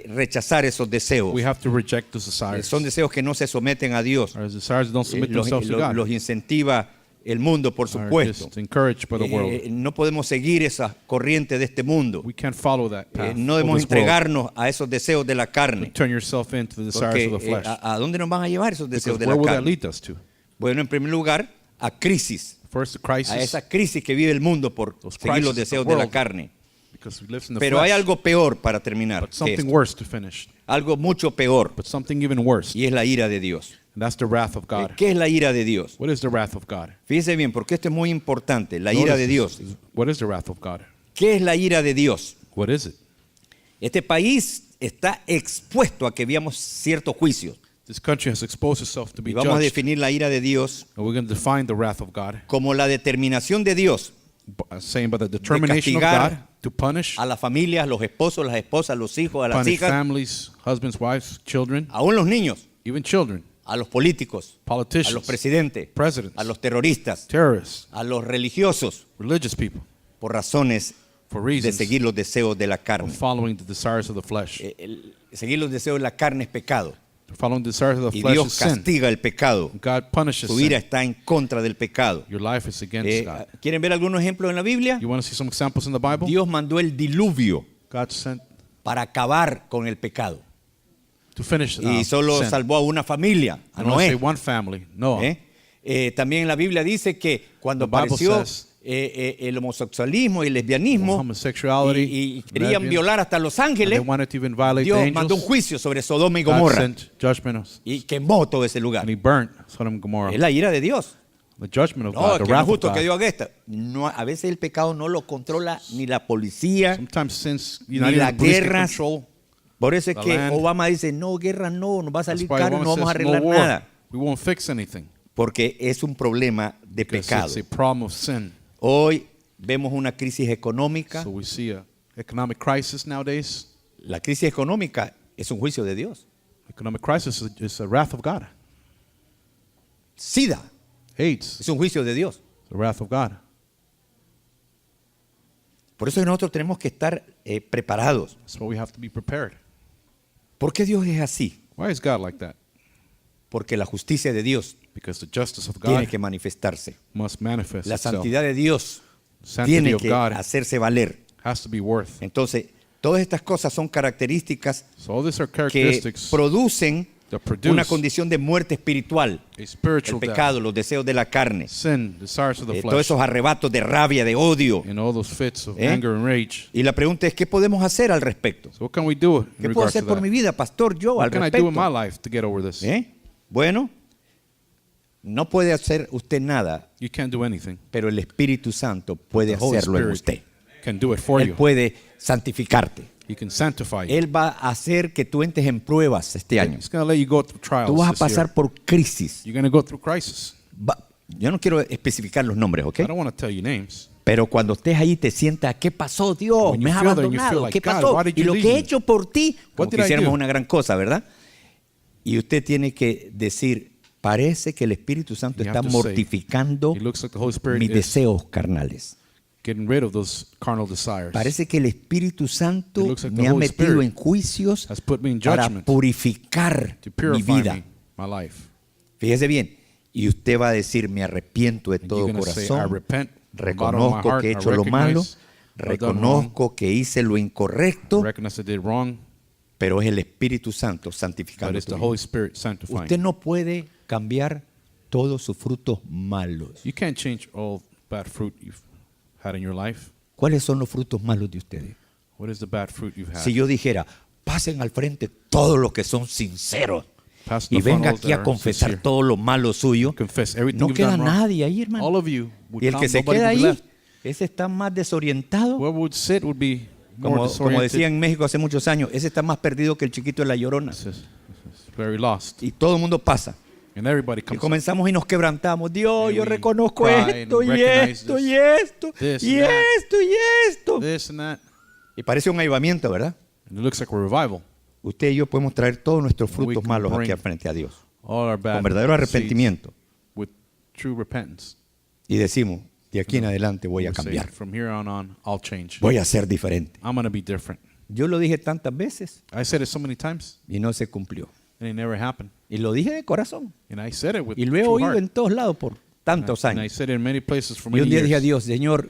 rechazar esos deseos. We have to reject those desires. Son deseos que no se someten a Dios. Our desires don't submit Los, themselves to God. los incentiva el mundo, por Are supuesto. just encouraged by the world. No podemos seguir esa corriente de este mundo. We can't follow that path. No of debemos this world. entregarnos a esos deseos de la carne. Turn yourself into the desires Porque, of the flesh. ¿a dónde nos van a llevar esos deseos Because de where la will that carne? lead us to? Bueno, en primer lugar, a crisis. First, the A crisis. esa crisis que vive el mundo por Those seguir los crises of deseos the de la world. carne. Because we live in the Pero flesh. hay algo peor para terminar. But que something esto. worse to finish. Algo mucho peor. But something even worse. Y es la ira de Dios. And that's the wrath of God. ¿Qué es la ira de Dios? What is the wrath of God? Fíjese bien, porque esto es muy importante. La ira de Dios. What is the wrath of God? ¿Qué es la ira de Dios? What is it? Este país está expuesto a que veamos ciertos juicios. This country has exposed itself to be Y vamos a judged. definir la ira de Dios And we're going to define the wrath of God, como la determinación de Dios saying by the determination of castigar God to punish, a las familias, los esposos, las esposas, los hijos, a las punish hijas, families, husbands, wives, children, aún los niños, even children, a los políticos, a los politicians, presidentes, presidents, a los terroristas, terrorists, a los religiosos, religious people, por razones for de reasons seguir los deseos de la of carne. following the desires of the flesh. Seguir los deseos de la carne es pecado. Following the desires of the Y flesh is Dios sin. castiga el pecado. God punishes Su ira sin. está en contra del pecado. Your life is against God. ¿Quieren ver algunos ejemplos en la Biblia? You want to see some examples in the Bible? Dios mandó el diluvio God sent para acabar con el pecado. to finish Y solo sin. salvó a una familia, a I don't say Noé. one family, Noah. También la Biblia dice que cuando The Bible apareció says el homosexualismo y el lesbianismo homosexuality, y querían lesbian, violar hasta los and they ángeles, wanted to even violate Dios the mandó un angels. juicio sobre Sodoma y God Gomorra sent judgment y quemó todo ese lugar. and he burnt Sodom and Gomorrah. Es la ira de Dios. The judgment of No, God, es the que no es wrath of justo God. que Dios haga esto. No, a veces el pecado no lo controla ni la policía. Sometimes since Ni not even las the police can guerras. control. Por eso es The que land. Obama dice, no, guerra no, nos va a That's salir why caro, Obama no vamos a says, no arreglar war. nada. We won't fix anything. Porque es un problema de Because pecado. it's a problem of sin. Hoy vemos una crisis económica. So we see a economic crisis nowadays. La crisis económica es un juicio de Dios. Economic crisis is a wrath of God. SIDA AIDS es un juicio de Dios. the wrath of God. Por eso nosotros tenemos que estar preparados. That's why we have to be prepared. ¿Por qué Dios es así? Why is God like that? Porque la justicia de Dios Because the justice of tiene God que manifestarse. must manifest La itself. santidad de Dios Sanctity tiene of que God hacerse valer. has to be worth. Entonces, todas estas cosas son características So all these are que characteristics producen that produce una condición de muerte espiritual. a El spiritual pecado, death, los deseos de la carne, sin, desires of the todos flesh, esos arrebatos de rabia, de odio. and all those fits of ¿Eh? anger and rage. Y la pregunta es, ¿qué podemos hacer al respecto? So what can we do in ¿Qué puedo regards hacer to por that? mi vida, pastor, yo What al can I do in my respecto? life to get over this? Bueno, no puede hacer usted nada, You can't do anything. pero el Espíritu Santo puede The Holy hacerlo en Spirit usted. can do it for Él you. puede santificarte. He can sanctify you. Él va a hacer que tú entres en pruebas este año. He's going to let you go through trials Tú vas a this year. pasar por crisis. You're going to go through crisis. Yo no quiero especificar los nombres, ¿ok? I don't want to tell you names. Pero cuando estés ahí te sientas, ¿qué pasó, Dios? When you Me has feel that, you feel abandonado. like, ¿Qué God, pasó? why did Y you lo leave que he me? hecho por ti, como What que did I hiciéramos do? una gran cosa, ¿verdad? Y usted tiene que decir, parece que el Espíritu Santo You está have to say, mortificando It looks like the Holy Spirit mis is deseos carnales. getting rid of those carnal desires. Parece que el Espíritu Santo It looks like me the ha Holy metido Spirit en juicios has put me in para judgment purificar to mi purify vida. me, my life. Fíjese bien. Y usted va a decir, me arrepiento de And todo you're going to say, I corazón. repent from the bottom of my Reconozco heart. que he I hecho lo malo. recognize I've done wrong. Reconozco que hice lo I incorrecto. recognize I did wrong, Pero es el Espíritu Santo but santificando it's tu the vida. Holy Spirit sanctifying. Usted no puede cambiar todos sus frutos malos. You can't change all bad fruit you've had in your life. ¿Cuáles son los frutos malos de ustedes? What is the bad fruit you've had? Si yo dijera, pasen al frente todos los que son sinceros Pastor y venga Nathaniel aquí a there, confesar sincere. todo lo malo suyo, Confess everything no you've queda done wrong. nadie ahí, hermano. All of you would Y el come, que se nobody queda would be ahí, left. ese está más desorientado. Whoever would sit would be more Como decía disoriented. en México hace muchos años, ese está más perdido que el chiquito de la Llorona. It's very lost. Y todo el mundo pasa. And everybody Y comes up. comenzamos y nos quebrantamos. Dios, And yo we reconozco cry esto and y recognize esto this, y esto this y and that. esto y esto. This and that. Y parece un avivamiento, ¿verdad? And it looks like a revival. Usted y yo podemos traer todos nuestros And we frutos can malos aquí bring al frente a Dios. All our bad Con verdadero seeds arrepentimiento. with true repentance. Y decimos, de aquí en adelante voy a We say, cambiar. from here on, I'll change. Voy a ser diferente. I'm going to be different. Yo lo dije tantas veces I said it so many times, y no se cumplió. and it never happened. Y lo dije de corazón. And I said it with Y lo he true oído heart. en todos lados por tantos And I años. said it in many places for Y many un día years. dije a Dios, Señor,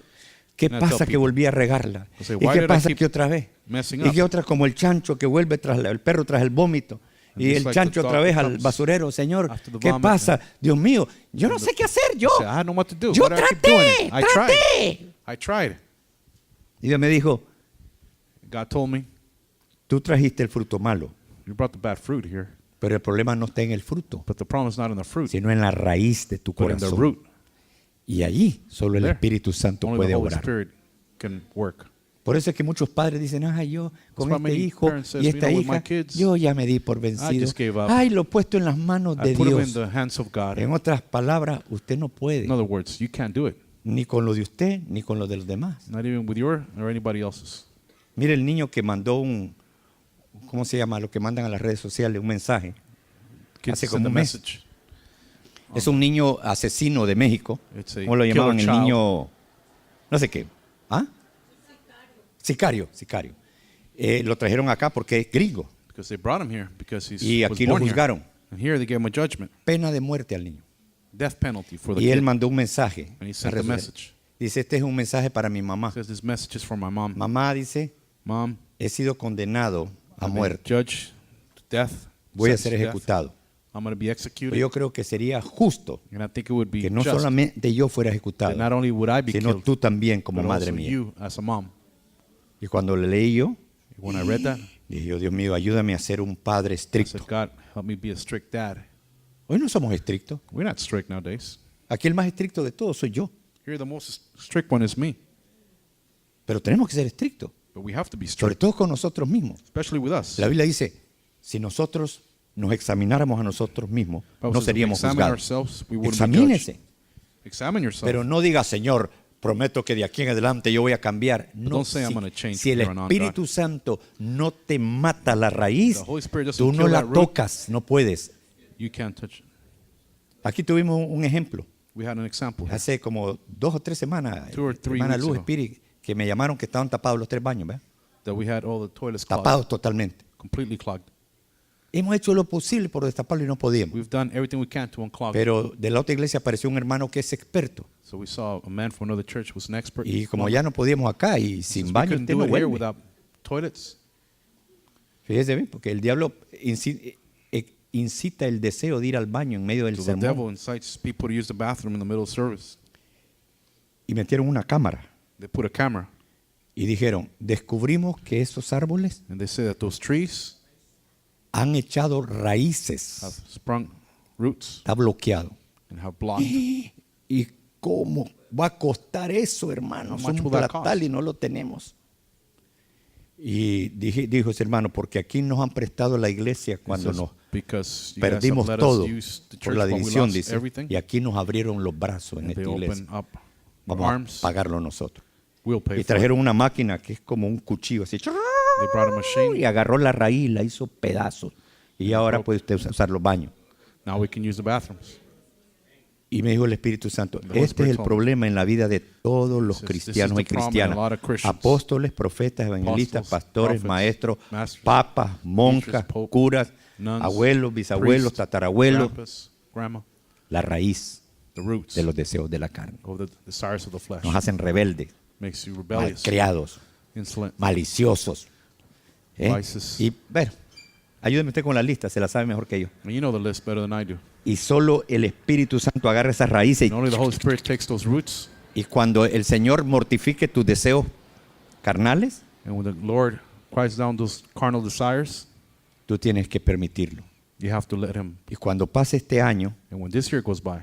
¿qué And I tell pasa que people, volví a regarla? I say, ¿Y why qué did I pasa keep que otra vez? messing Y up? que otra como el chancho que vuelve el perro tras el vómito. And Y just el like chancho the otra dog vez that al comes basurero. Señor, after the ¿qué vomit. pasa? Dios mío, yo no sé qué hacer. Yo, I said, I don't know what to do. yo Why do I keep doing it? I traté. I tried. Y Dios me dijo, God told me, tú trajiste el fruto malo, you brought the bad fruit here, pero el problema no está en el fruto, but the problem is not in the fruit, sino en la raíz de tu but in the corazón. root. Y allí solo el There. Espíritu Santo Only puede the Holy obrar. Spirit can work. Por eso es que muchos padres dicen, yo con why este many hijo parents says, y esta with my hija, kids, yo ya me di por vencido. just gave up. Ay, lo he puesto en las manos de I put them in Dios. the hands of God. En otras palabras, usted no puede, In other words, you can't do it, ni con lo de usted, ni con lo de los demás. not even with your or anybody else's. Mire el niño que mandó ¿cómo se llama? Lo que mandan a las redes sociales, un mensaje. Kids Hace send como a un mes. message. Es un niño asesino de México. It's a ¿Cómo lo llamaban? El killer child. niño, no sé qué. ¿Ah? Sicario. Lo trajeron acá porque es gringo. Because they brought him here because Y was aquí lo born here. juzgaron. And here they gave him a judgment, Pena de muerte al niño. death penalty for the Y él kid. mandó un mensaje. And he a sent a redes sociales. message. Dice, este es un mensaje para mi mamá. It says this message is for my mom. Mamá dice, Mom, he sido condenado a I've been muerte. judged to death. Voy a sentenced ser to death. ejecutado. I'm going to be executed. Pero yo creo que sería justo And I think it would be que no just solamente yo fuera that ejecutado, not only would I be sino killed, tú también como but madre also mía. you as a mom. Y cuando le leí yo, When I read that, dije yo, Dios mío, ayúdame a ser un padre I said, estricto. God, help me be a strict dad. Hoy no somos estrictos. We're not strict nowadays. Aquí el más estricto de todos soy yo. Here, the most strict one is me. Pero tenemos que ser estrictos, But we have to be sobre strict, todo con nosotros mismos. especially with us. La Biblia dice, si nosotros nos examináramos a nosotros mismos, Bible no says if we seríamos examine juzgados. ourselves, we wouldn't be Examínese, judged. Examine yourself. pero no diga, Señor, prometo que de aquí en adelante yo voy a cambiar. No, don't say I'm gonna change si el from here on, Espíritu Santo no te mata la raíz, The Holy Spirit doesn't tú no kill la that root. tocas, no puedes. You can't touch it. Aquí tuvimos un ejemplo. We had an example here. Hace como 2 o 3 semanas, 2 or 3 hermana weeks Luz ago. Spirit, que me llamaron que estaban tapados los 3 baños, ¿verdad? That we had all the toilets clogged, Tapados totalmente. completely clogged. Hemos hecho lo posible por destaparlo y no podíamos. We've done everything we can to unclog it. Pero de la otra iglesia apareció un hermano que es experto. So we saw a man from another church who was an expert. Y como ya no podíamos acá y Since sin we baño, couldn't usted do no it here vuelve. without toilets. Fíjese bien, porque el diablo incita el deseo de ir al baño en medio del So the sermón. devil incites people to use the bathroom in the middle of service. Y metieron una cámara They put a camera y dijeron, descubrimos que esos árboles and they say that those trees han echado raíces. have sprung roots Está bloqueado. and have blocked. ¿Y cómo va a costar eso, hermano? How Es much un will that platal cost? y no lo tenemos. Y dijo ese hermano, porque aquí nos han prestado la iglesia cuando It says, nos because you guys have perdimos let us todo use the por church la while we división, lost dice. everything, Y aquí nos abrieron los brazos en and esta they iglesia. open up their Vamos a arms. pagarlo nosotros. We'll pay Y for it. trajeron una máquina que es como un cuchillo así. They brought a machine. Y agarró la raíz, la hizo pedazos. Y ahora puede usted usar los baños. Now we can use the bathrooms. Y me dijo el Espíritu Santo, The Holy este es Spirit el told me. problema en la vida de todos los This is cristianos the y problem in a lot cristianas. of Christians. Apóstoles, profetas, evangelistas, Apostles, pastores, prophets, maestros, masters, papas, monjas, teachers, popes, curas, nuns, abuelos, bisabuelos, priests, tatarabuelos. grandpas, grandma, La raíz the roots de los deseos de la carne. of the desires of the flesh. Nos hacen rebeldes, Makes you rebellious, malcriados, insolent. maliciosos. Vices. Y bueno, ayúdeme usted con la lista, se la sabe mejor que yo. And you know the list better than I do. Y solo el Espíritu Santo agarra esas raíces And only the Holy Spirit takes those roots, y cuando el Señor mortifique tus deseos carnales, and when the Lord quiets down those carnal desires, tú tienes que permitirlo. You have to let him. Y cuando pase este año And when this year goes by,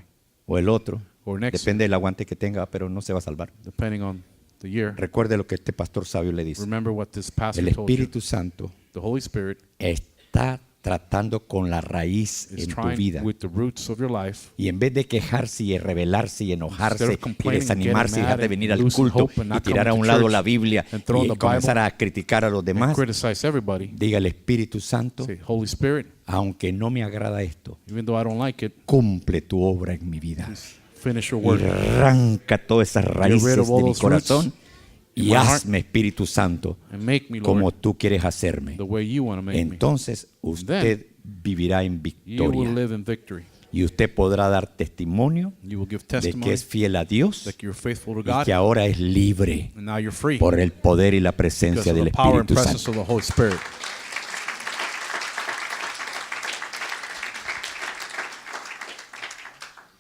o el otro, or next depende del aguante que tenga, pero no se va a salvar. year, depending on the year, Recuerde lo que este pastor sabio le dice. remember what this pastor El told you. Espíritu Santo The Holy Spirit está tratando con la raíz is en tu trying vida. with the roots of your life. Y en vez de quejarse y rebelarse y Instead enojarse of y complaining, desanimarse y getting dejar mad de venir and al losing culto hope and y not tirar a coming un to lado church la Biblia and throw y the comenzar Bible a criticar a los and demás, criticize everybody, diga el Espíritu Santo, say, Holy Spirit, aunque no me agrada esto, even though I don't like it, cumple tu obra en mi vida. finish your Y work. arranca todas esas raíces rid of all de mi those corazón roots y in my heart hazme, Espíritu Santo, And make me, como Lord, tú quieres hacerme. the way you want to make me. Entonces usted vivirá en You will victoria live in victory. y usted podrá dar testimonio You will give de testimony que es fiel a Dios that you're faithful to y God, que ahora es libre and now you're free por el poder y la because presencia of del the power and Espíritu presence Santo. of the Holy Spirit.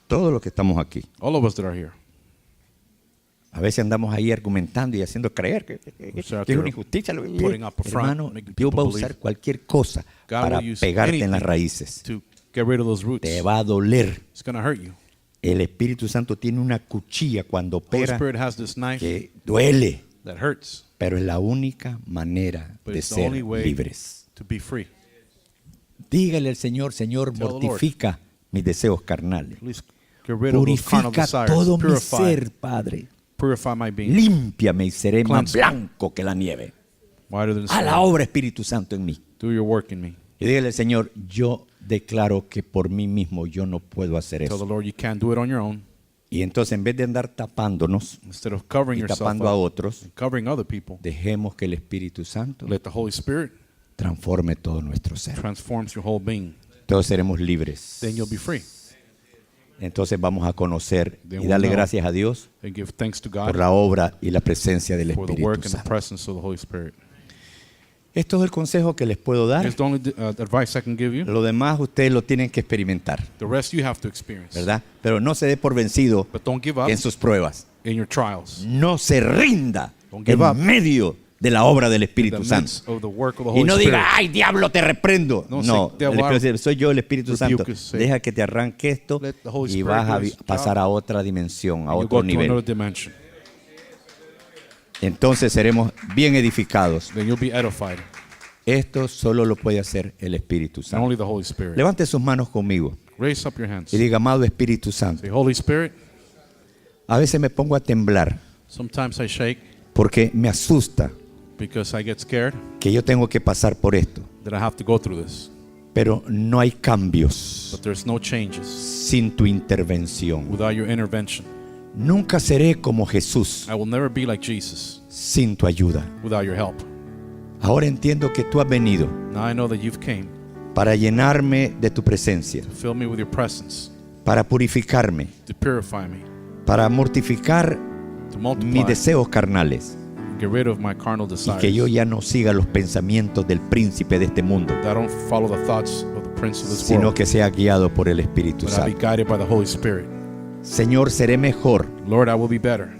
Todos los que estamos aquí, All of us that are here. a veces andamos ahí argumentando y haciendo creer que sea, es una injusticia. putting up a front, Hermano, making Dios va a people usar believe. cualquier cosa God para will use pegarte en las anything raíces. to get rid of those roots. Te va a doler. It's going to hurt you. El Espíritu Santo tiene una cuchilla cuando Holy opera Spirit has this knife que duele, that hurts, pero es la única manera but de it's the ser only way libres. to be free. Dígale al Señor, Señor, Tell the Lord. mortifica mis deseos carnales. Please get rid of those carnal Purifica desires. todo mi Purify, ser, Padre. purify my being. Límpiame y seré más Cleanse me. blanco que la nieve. Whiter than A la snow. obra, Espíritu Santo, en mí. Do your work in me. Y dígale al Señor, yo declaro que por mí mismo yo no puedo hacer Tell the eso. Lord you can't do it on your own. Y entonces, en vez de andar tapándonos Instead of covering y yourself tapando a up otros, and covering other people, dejemos que el Espíritu Santo let the Holy Spirit transforme todo nuestro ser. transforms your whole being. Todos seremos libres. Then you'll be free. Entonces vamos a conocer Then y we'll darle know gracias a Dios And give thanks to por God la obra y la presencia del for the work Espíritu and the Santo. presence of the Holy Spirit. Esto es el consejo que les puedo dar. Here's the only advice I can give you. Lo demás ustedes lo tienen que experimentar, The rest you have to experience. ¿verdad? Pero no se dé por vencido But don't give up en sus pruebas. in your trials. No se rinda Don't give en up medio de la obra del In Espíritu the Santo. midst of the work of the Y Holy no Spirit. diga, ay, diablo, te reprendo. No, No, say, "Devil, el Espíritu dice, soy yo el Espíritu rebuke Santo. you", say, Deja que te arranque esto "Let the Holy y Spirit vas a do his pasar job, a otra dimensión, a and you otro go to another nivel. dimension. Entonces seremos bien edificados. Then you'll be edified. Esto solo lo puede hacer el Espíritu And Santo. only the Holy Spirit. Levante sus manos conmigo Raise up your hands. y diga, amado Espíritu Santo. Say, Holy Spirit, A veces me pongo a temblar sometimes I shake porque me asusta because I get scared que yo tengo que pasar por esto. that I have to go through this. Pero no hay cambios But there's no changes sin tu intervención. without your intervention. Nunca seré como Jesús I will never be like Jesus sin tu ayuda. without your help. Ahora entiendo que tú has venido Now I know that you've came para llenarme de tu presencia, to fill me with your presence, para purificarme, to purify me, para mortificar to mis multiply, deseos carnales get rid of my carnal y desires, que yo ya no siga los pensamientos del príncipe de este mundo, that I don't follow the thoughts of the prince of this sino world, que sea guiado por el Espíritu but I be Santo. guided by the Holy Spirit. Señor, seré mejor Lord, I will be better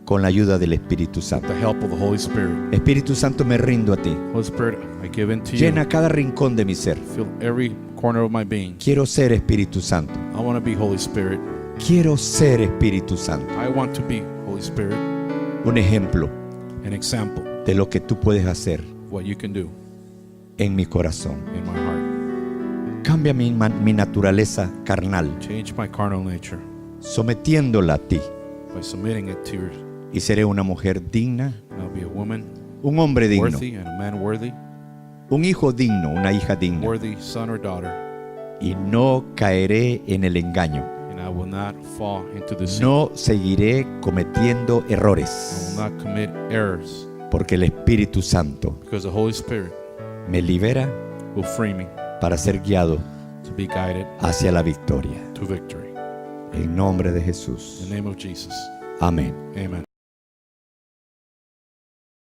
con la ayuda del Espíritu with Santo. the help of the Holy Spirit. Espíritu Santo, me rindo a ti. Holy Spirit, I give in to you. Llena cada rincón de mi ser. Fill every corner of my being. Quiero ser Espíritu Santo. I want to be Holy Spirit. Quiero ser Espíritu Santo. I want to be Holy Spirit, Un ejemplo an example de lo que tú puedes hacer of what you can do en mi corazón. in my heart. Cambia mi naturaleza carnal, Change my carnal nature sometiéndola a ti. by submitting it to your, Y seré una mujer digna, and I'll be a woman un hombre digno, worthy and a man worthy, un hijo digno, una hija digna. worthy son or daughter, Y no caeré en el engaño. and I will not fall into deceit. No seguiré cometiendo I errores, will not commit errors porque el Espíritu Santo because the Holy Spirit me libera will free me para ser guiado to be guided hacia la victoria. to victory. En nombre de Jesús. In the name of Jesus. Amén. Amen.